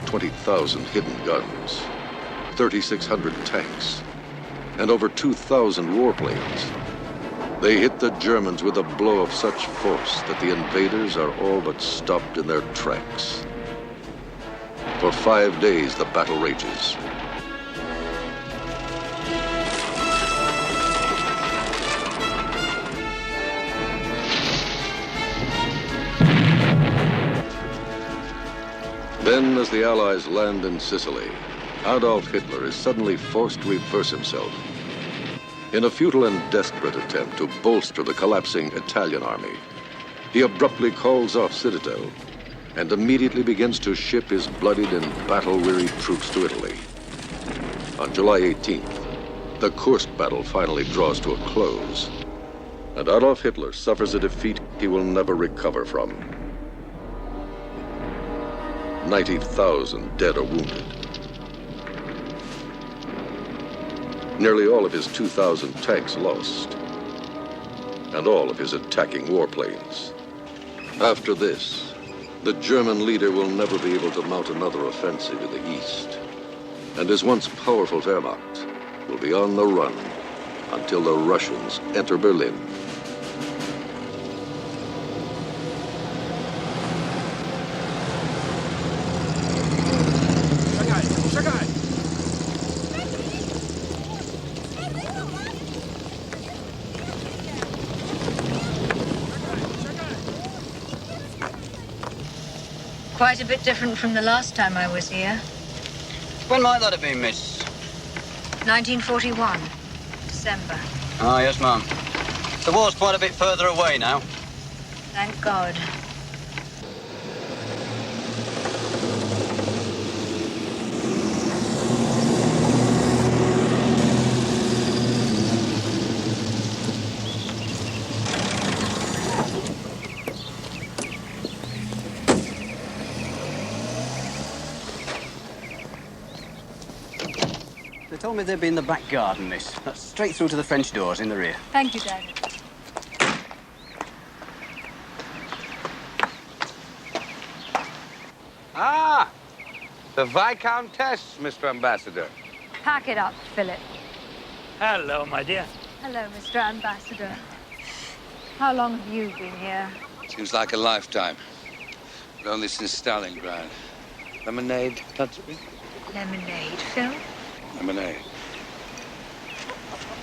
20,000 hidden guns, 3,600 tanks, and over 2,000 warplanes. They hit the Germans with a blow of such force that the invaders are all but stopped in their tracks. For 5 days, the battle rages. Then, as the Allies land in Sicily, Adolf Hitler is suddenly forced to reverse himself. In a futile and desperate attempt to bolster the collapsing Italian army, he abruptly calls off Citadel and immediately begins to ship his bloodied and battle-weary troops to Italy. On July 18th, the Kursk battle finally draws to a close, and Adolf Hitler suffers a defeat he will never recover from. 90,000 dead or wounded. Nearly all of his 2,000 tanks lost, and all of his attacking warplanes. After this, the German leader will never be able to mount another offensive in the east, and his once powerful Wehrmacht will be on the run until the Russians enter Berlin. Quite a bit different from the last time I was here. When might that have been, miss? 1941, December. Ah, yes, ma'am. The war's quite a bit further away now. Thank God. told me they'd be in the back garden, miss. That's straight through to the French doors in the rear. Thank you, David. Ah! The Viscountess, Mr. Ambassador. Pack it up, Philip. Hello, my dear. Hello, Mr. Ambassador. How long have you been here? Seems like a lifetime. But only since Stalingrad. Lemonade, Tutsby? Lemonade, Phil? Lemonade.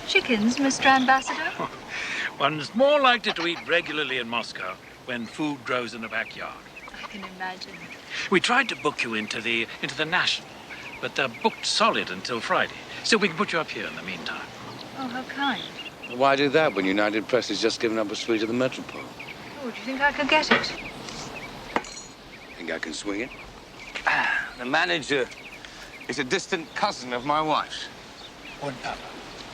Chickens, Mr. Ambassador? One's more likely to eat regularly in Moscow when food grows in the backyard. I can imagine. We tried to book you into the National, but they're booked solid until Friday. So we can put you up here in the meantime. Oh, how kind. Why do that when United Press has just given up a suite at the Metropole? Oh, do you think I could get it? Think I can swing it? The manager is a distant cousin of my wife's. Wouldn't happen.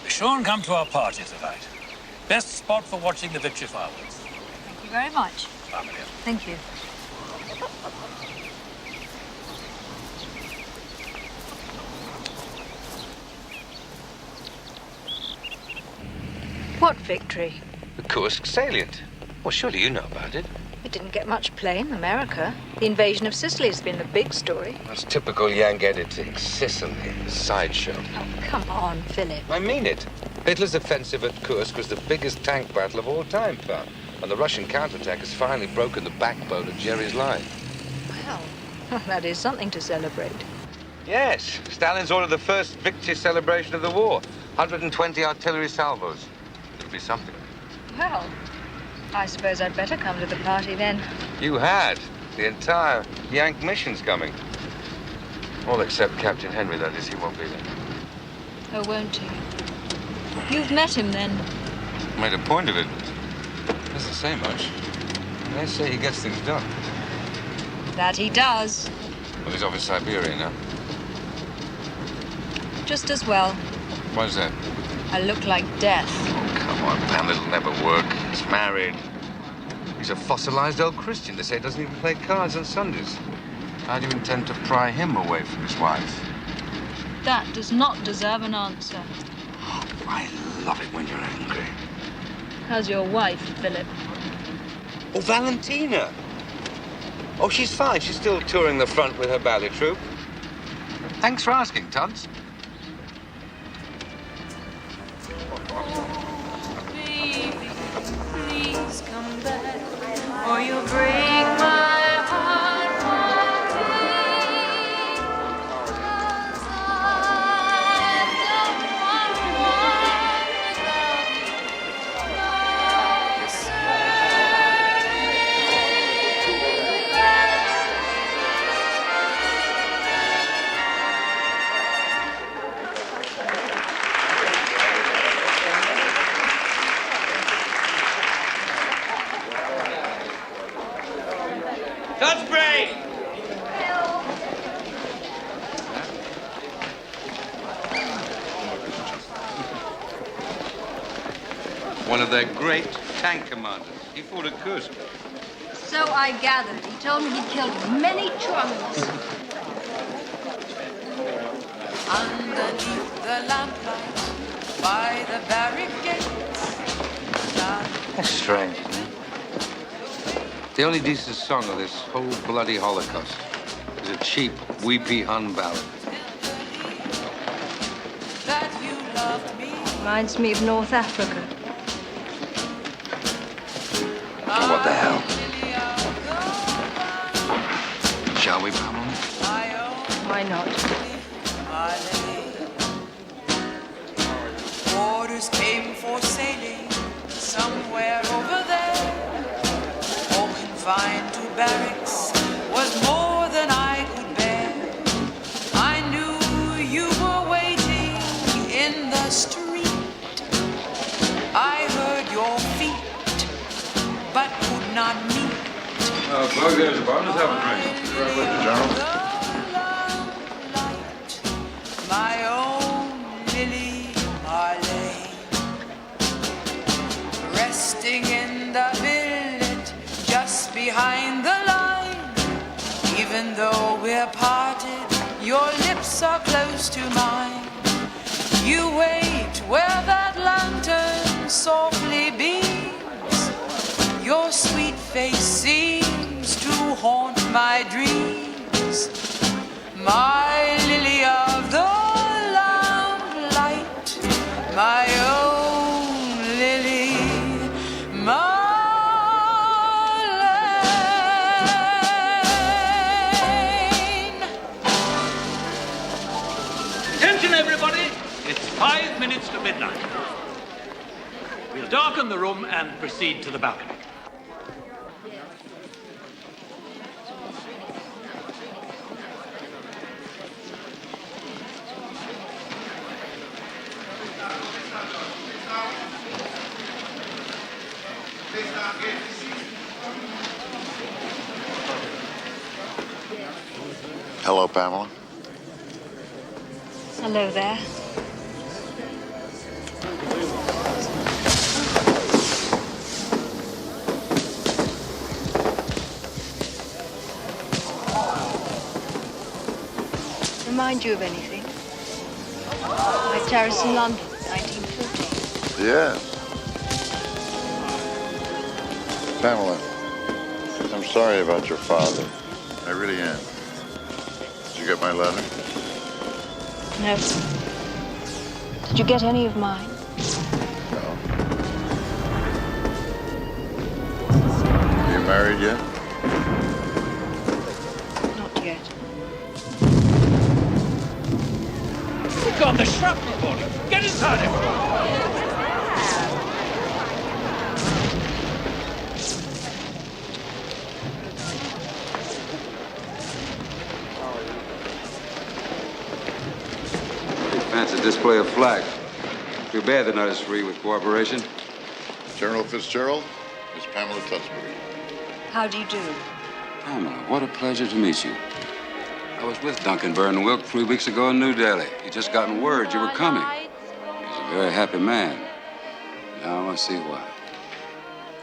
Be sure and come to our party tonight. Best spot for watching the victory fireworks. Thank you very much. Bye, my dear. Thank you. What victory? The Kursk salient. Well, surely you know about it. It didn't get much play in America. The invasion of Sicily has been the big story. That's typical Yank editing. Sicily, a sideshow. Oh, come on, Philip. I mean it. Hitler's offensive at Kursk was the biggest tank battle of all time, pal. And the Russian counterattack has finally broken the backbone of Jerry's line. Well, that is something to celebrate. Yes. Stalin's ordered the first victory celebration of the war. 120 artillery salvos. It'll be something. Well, I suppose I'd better come to the party then. You had. The entire Yank mission's coming. All except Captain Henry, that is. He won't be there. Oh, won't he? You've met him then? Made a point of it. Doesn't say much. They say he gets things done. That he does. Well, he's off in Siberia now. Just as well. Why's that? I look like death. Oh, come on, Pam. It'll never work. He's married. He's a fossilized old Christian. They say he doesn't even play cards on Sundays. How do you intend to pry him away from his wife? That does not deserve an answer. Oh, I love it when you're angry. How's your wife, Philip? Oh, Valentina. Oh, she's fine. She's still touring the front with her ballet troupe. Thanks for asking, Tubbs. Baby, please come back, or you'll break my heart one day. 'Cause I don't want one without you. Tudsbury! One of their great tank commanders. He fought at Kursk. So I gathered. He told me he killed many Germans. Underneath the lamplight, by the barricades. That's strange, isn't it? The only decent song of this whole bloody Holocaust is a cheap, weepy Hun ballad. That you loved me. Reminds me of North Africa. What the hell? Shall we, Pamela? Why not? Orders came for sailing somewhere over there. Oh, confined to barracks was more than I could bear. I knew you were waiting in the street. I heard your feet, but could not meet. Plug there's a bonus, have a drink. Right with you, General. My own Lily Marley, resting in the billet just behind the line. Even though we're parted, your lips are close to mine. You wait where that lantern softly beams. Your sweet face seems to haunt my dreams. My lily of the lamplight, my own lily, Marlene. Attention, everybody! It's 5 minutes to midnight. We'll darken the room and proceed to the balcony. Hello, Pamela. Hello there. Remind you of anything? My terrace in London, 1940. Yes. Pamela, I'm sorry about your father. I really am. Did you get my letter? No. Did you get any of mine? No. Are you married yet? Not yet. Look on the shrapnel body. Get inside, everyone. Fancy display of flags. Too bad they're not as free with cooperation. General Fitzgerald, Miss Pamela Tunsbury. How do you do? Pamela, what a pleasure to meet you. I was with Duncan Burn Wilk 3 weeks ago in New Delhi. He'd just gotten word you were coming. He's a very happy man. Now I see why.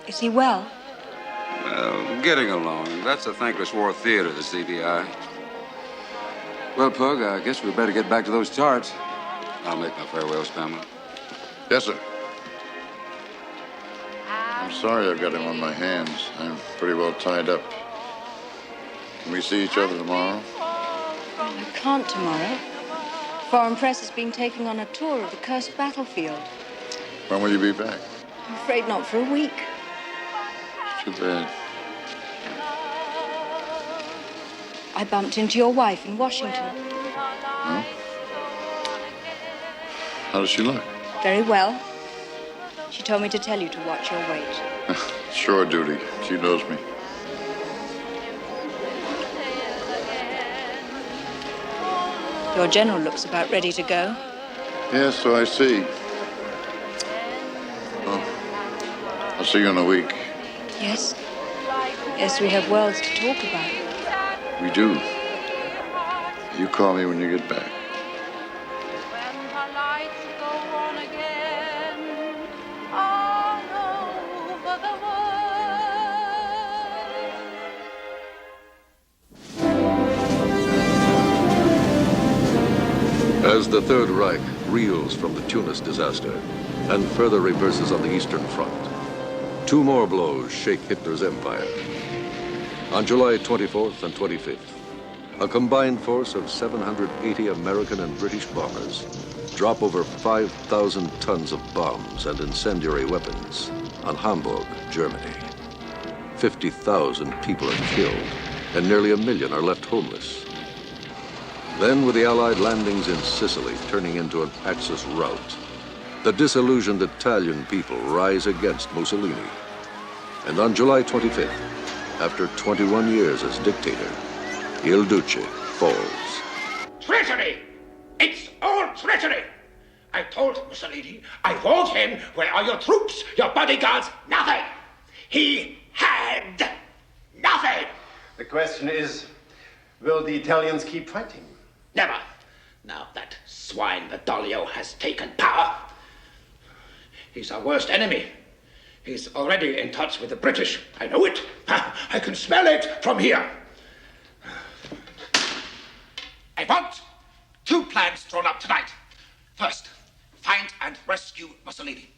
Is he well? Well, getting along. That's the Thankless War Theater, the CBI. Well, Pug, I guess we better get back to those charts. I'll make my farewells, Pamela. Yes, sir. I'm sorry I've got him on my hands. I'm pretty well tied up. Can we see each other tomorrow? I can't tomorrow. Foreign press is being taken on a tour of the cursed battlefield. When will you be back? I'm afraid not for a week. Too bad. I bumped into your wife in Washington. Huh? How does she look? Very well. She told me to tell you to watch your weight. Shore duty. She knows me. Your general looks about ready to go. Yes, so I see. Well, I'll see you in a week. Yes? Yes, we have worlds to talk about. We do. You call me when you get back. As the Third Reich reels from the Tunis disaster and further reverses on the Eastern Front, 2 more blows shake Hitler's empire. On July 24th and 25th, a combined force of 780 American and British bombers drop over 5,000 tons of bombs and incendiary weapons on Hamburg, Germany. 50,000 people are killed, and nearly 1 million are left homeless. Then, with the Allied landings in Sicily turning into an Axis rout, the disillusioned Italian people rise against Mussolini. And on July 25th, after 21 years as dictator, Il Duce falls. Treachery! It's all treachery! I told Mussolini, I want him. Where are your troops, your bodyguards? Nothing! He had nothing! The question is, will the Italians keep fighting? Never. Now that swine Badoglio has taken power. He's our worst enemy. He's already in touch with the British. I know it. I can smell it from here. I want 2 plans drawn up tonight. First, find and rescue Mussolini.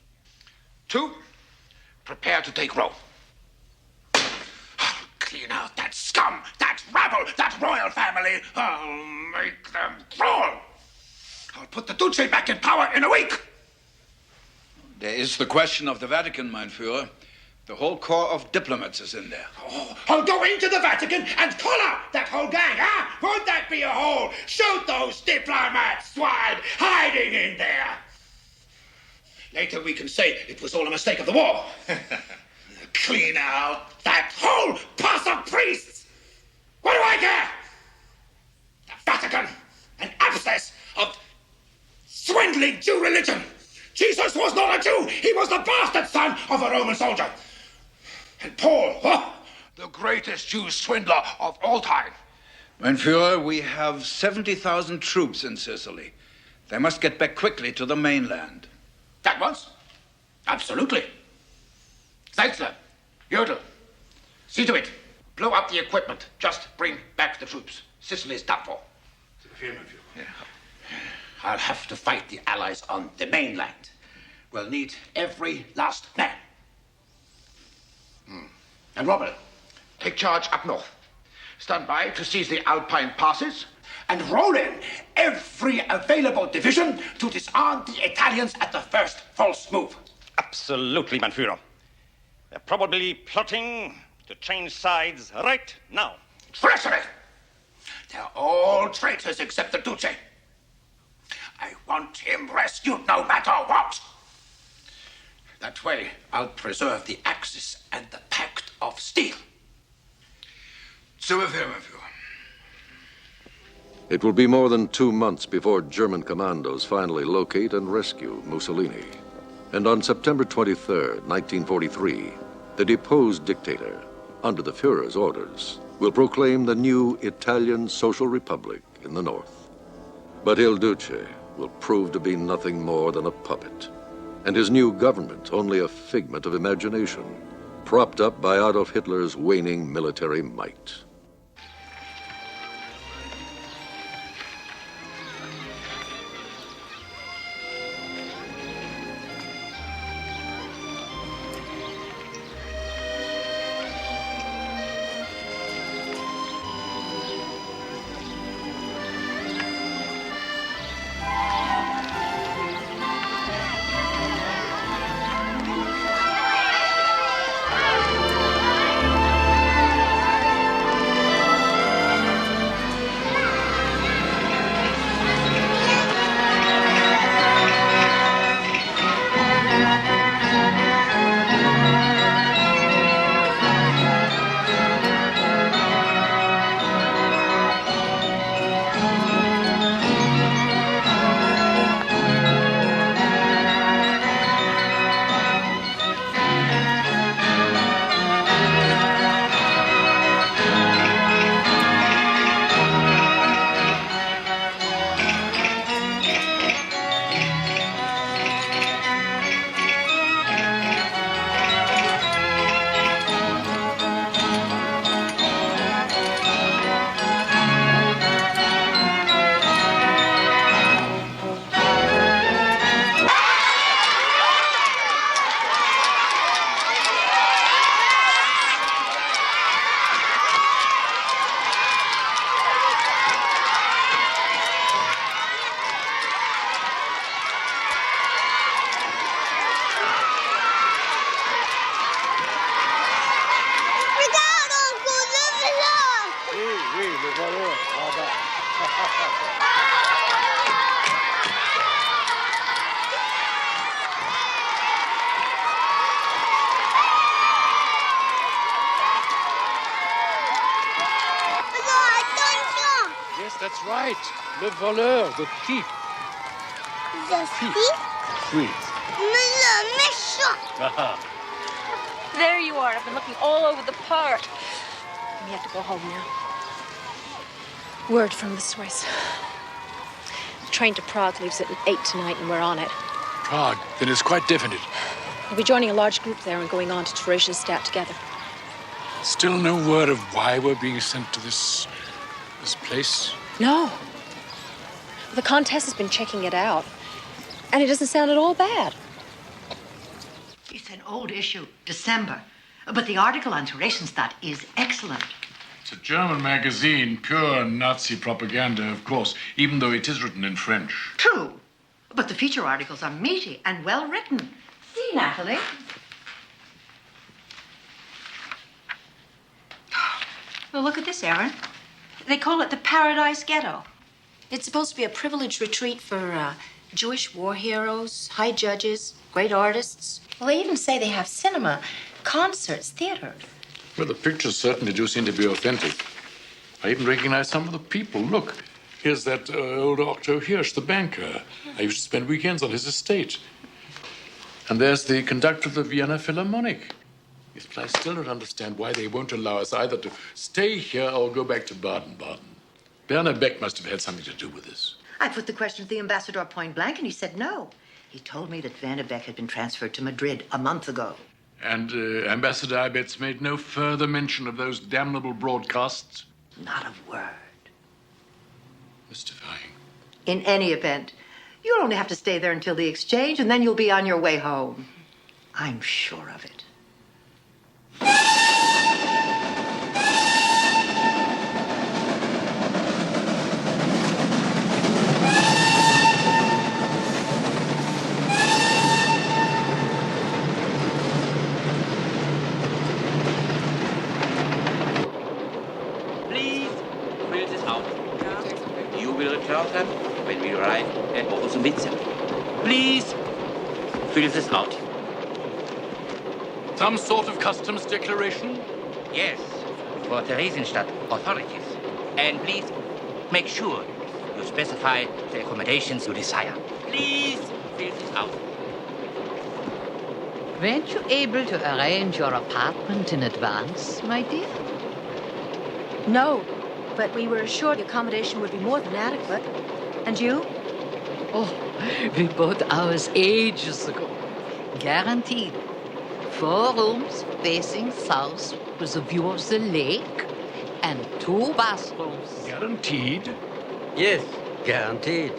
2, prepare to take Rome. I'll clean out that scum, that rabble, that royal family. I'll make them crawl. I'll put the Duce back in power in a week. There is the question of the Vatican, mein Führer. The whole corps of diplomats is in there. Oh, I'll go into the Vatican and collar that whole gang, huh? Won't that be a hole? Shoot those diplomat swine hiding in there. Later we can say it was all a mistake of the war. Clean out that whole pass of priests. What do I care? The Vatican, an abscess of swindling Jew religion. Jesus was not a Jew. He was the bastard son of a Roman soldier. And Paul, the greatest Jew swindler of all time. Mein Führer, we have 70,000 troops in Sicily. They must get back quickly to the mainland. At once? Absolutely. Zeitzler, Jodl, see to it. Blow up the equipment. Just bring back the troops. Sicily is done for. Yeah. I'll have to fight the Allies on the mainland. We'll need every last man. And Robert, take charge up north. Stand by to seize the Alpine passes and roll in every available division to disarm the Italians at the first false move. Absolutely, mein Führer. They're probably plotting to change sides right now. Treachery! They're all traitors except the Duce. I want him rescued no matter what. That way, I'll preserve the Axis and the Pact of Steel. Zu Befehl, mein Führer. It will be more than 2 months before German commandos finally locate and rescue Mussolini. And on September 23rd, 1943, the deposed dictator, under the Führer's orders, will proclaim the new Italian Social Republic in the north. But Il Duce will prove to be nothing more than a puppet, and his new government only a figment of imagination, propped up by Adolf Hitler's waning military might. That's right. Le voleur, the thief. The thief? Oui. Le méchant. There you are. I've been looking all over the park. We have to go home now. Word from the Swiss. The train to Prague leaves at 8 tonight, and we're on it. Prague? Then it's quite definite. We'll be joining a large group there and going on to Theresienstadt together. Still no word of why we're being sent to this place? No. The Countess has been checking it out. And it doesn't sound at all bad. It's an old issue, December. But the article on Theresienstadt is excellent. It's a German magazine, pure Nazi propaganda, of course, even though it is written in French. True. But the feature articles are meaty and well written. See, Natalie? Well, look at this, Aaron. They call it the Paradise Ghetto. It's supposed to be a privileged retreat for Jewish war heroes, high judges, great artists. Well, they even say they have cinema, concerts, theater. Well, the pictures certainly do seem to be authentic. I even recognize some of the people. Look, here's that old Otto Hirsch, the banker. I used to spend weekends on his estate. And there's the conductor of the Vienna Philharmonic. Yes, but I still don't understand why they won't allow us either to stay here or go back to Baden-Baden. Werner Beck must have had something to do with this. I put the question to the ambassador point blank, and he said no. He told me that Werner Beck had been transferred to Madrid a month ago. And Ambassador Ibetz made no further mention of those damnable broadcasts? Not a word. Mystifying. In any event, you'll only have to stay there until the exchange, and then you'll be on your way home. I'm sure of it. Please fill this out. You will return them when we arrive at Obersumbitze. Please fill this out. Some sort of customs declaration? Yes, for Theresienstadt authorities. And please make sure you specify the accommodations you desire. Please fill this out. Weren't you able to arrange your apartment in advance, my dear? No, but we were assured the accommodation would be more than adequate. And you? Oh, we bought ours ages ago. Guaranteed. 4 rooms facing south with a view of the lake and 2 bathrooms. Guaranteed? Yes, guaranteed.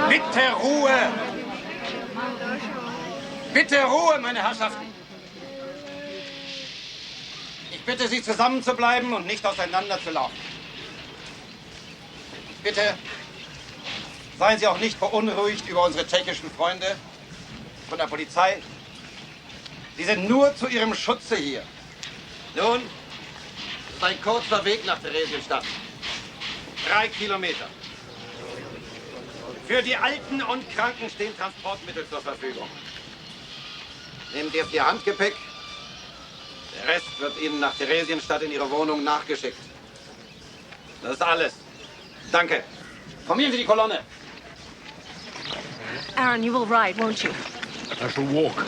Bitte Ruhe! Bitte Ruhe, meine Herrschaften! Ich bitte Sie, zusammenzubleiben und nicht auseinanderzulaufen. Bitte seien Sie auch nicht beunruhigt über unsere tschechischen Freunde von der Polizei. Sie sind nur zu Ihrem Schutze hier. Nun, es ist ein kurzer Weg nach Theresienstadt. 3 Kilometer. Für die Alten und Kranken stehen Transportmittel zur Verfügung. Nehmen Sie jetzt Ihr Handgepäck. Der Rest wird Ihnen nach Theresienstadt in Ihre Wohnung nachgeschickt. Das ist alles. Danke. Formieren Sie die Kolonne. Aaron, you will ride, won't you? I shall walk.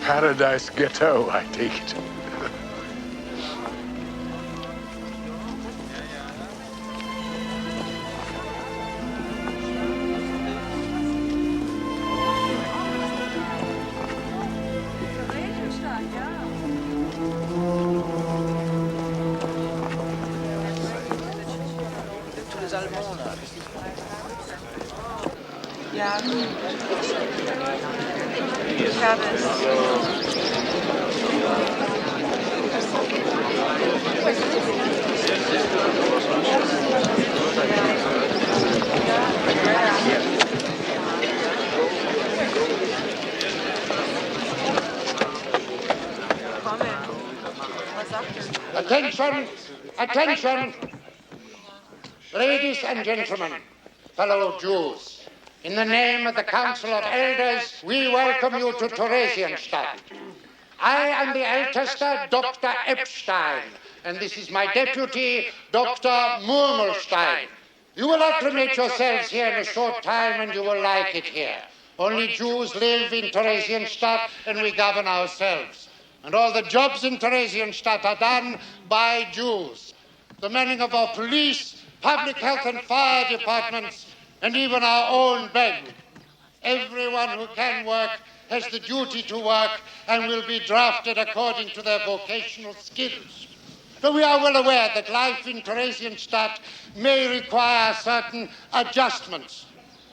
paradise ghetto, I take it. Ja. Ich habe Attention! Attention! Ladies and gentlemen, fellow Jews, in the name of the Council of Elders, we welcome you to Theresienstadt. I am the Ältester, Dr. Epstein, and this is my deputy, Dr. Murmelstein. You will acclimate yourselves here in a short time, and you will like it here. Only Jews live in Theresienstadt, and we govern ourselves. And all the jobs in Theresienstadt are done by Jews. The manning of our police, public health and fire departments, and even our own bank. Everyone who can work has the duty to work and will be drafted according to their vocational skills. So we are well aware that life in Theresienstadt may require certain adjustments.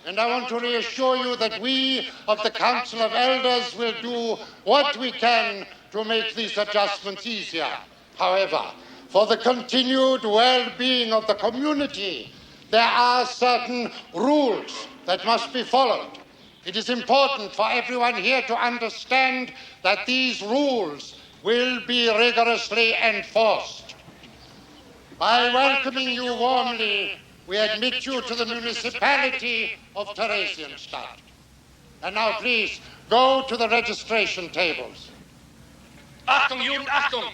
And I want to reassure you that we of the Council of Elders will do what we can to make these adjustments easier. However, for the continued well-being of the community, there are certain rules that must be followed. It is important for everyone here to understand that these rules will be rigorously enforced. By welcoming you warmly, we admit you to the municipality of Theresienstadt. And now please, go to the registration tables. Achtung, Juden, Achtung!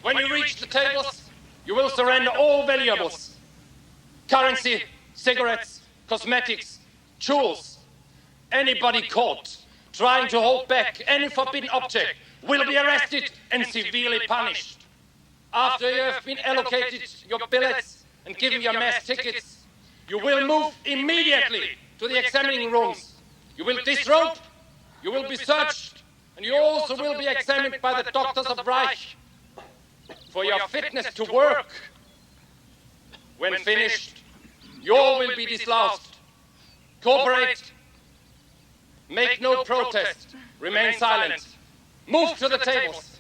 When you reach the tables, you will surrender all valuables. Currency, cigarettes, cosmetics, jewels. Anybody caught trying to hold back any forbidden object will be arrested and severely punished. After you have been allocated your billets and given your mass tickets, you will move immediately to the examining rooms. You will disrobe, you will be searched, and you also will be examined by the doctors of Reich for your fitness to work. When finished, you all will be disloused. Cooperate. Make no protest. Remain silent. Move to the tables.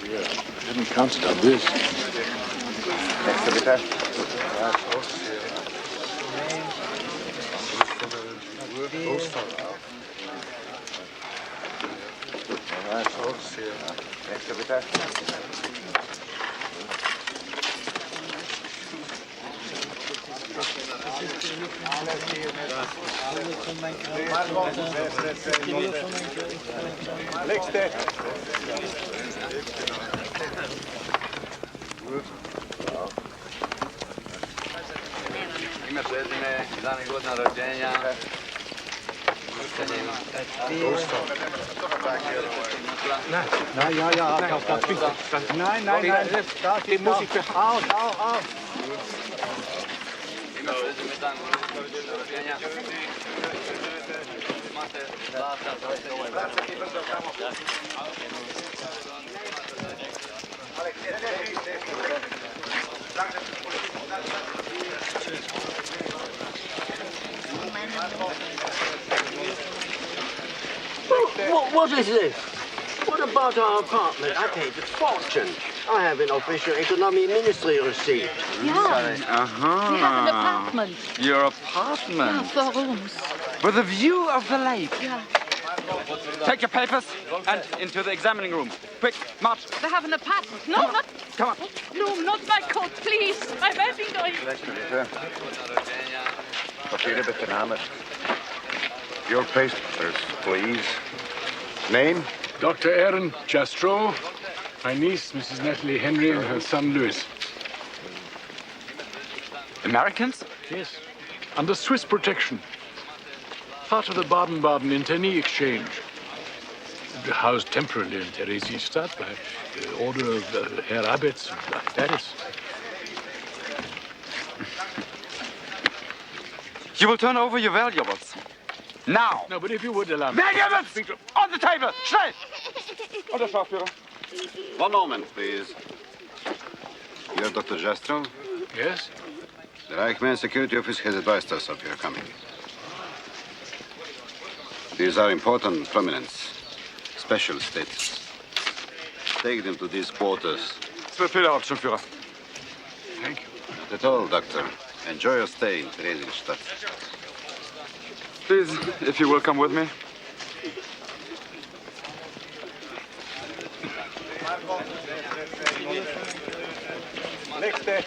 Yeah, I didn't count on this. Nächste bitte. Nächste bitte. Nächste. Ime prezime, dane godina rođenja. Nein, ja, nein, die muss ich aus. Ime prezime, dane godina rođenja. What is this? What about our apartment? I paid a fortune. I have an official economy ministry receipt. Yeah. Uh-huh. We have an apartment. Your apartment? Yeah, 4 rooms. With a view of the lake. Yeah. Take your papers and into the examining room. Quick, march. We have an apartment. No, not... Come on. No, not my coat, please. I'm having going. Nächste bitte. Papiere bitte, Name. Your papers, please. Name? Dr. Aaron Jastrow, my niece, Mrs. Natalie Henry, and her son, Louis. Americans? Yes. Under Swiss protection. Part of the Baden-Baden internee exchange. housed temporarily in Theresienstadt by order of Herr Abetz of Paris. You will turn over your valuables. Now! No, but if you would allow me... Valuables! On the table! Schnell! Und der Schafführer. One moment, please. You're Dr. Jastrow? Yes? The Reichsman Security Office has advised us of your coming. These are important prominents, special status. Take them to these quarters. 12 Fehler, Hauptsturmführer. Thank you. Not at all, Doctor. Enjoy your stay in Theresienstadt. Please, if you will come with me. Next day.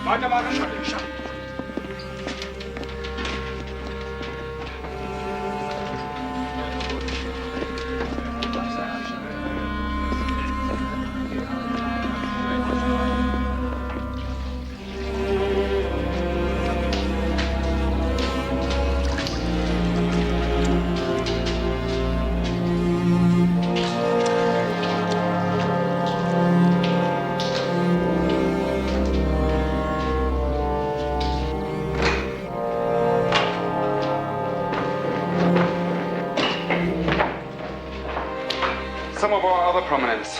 Weitermachen, Schatten. Some of our other prominents.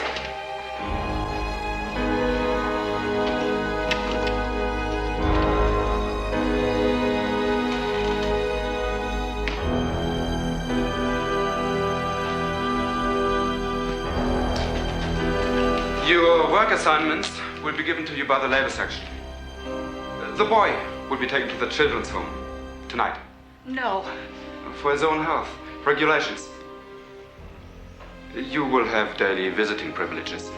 Your work assignments will be given to you by the labor section. The boy will be taken to the children's home tonight. No. For his own health. Regulations. You will have daily visiting privileges.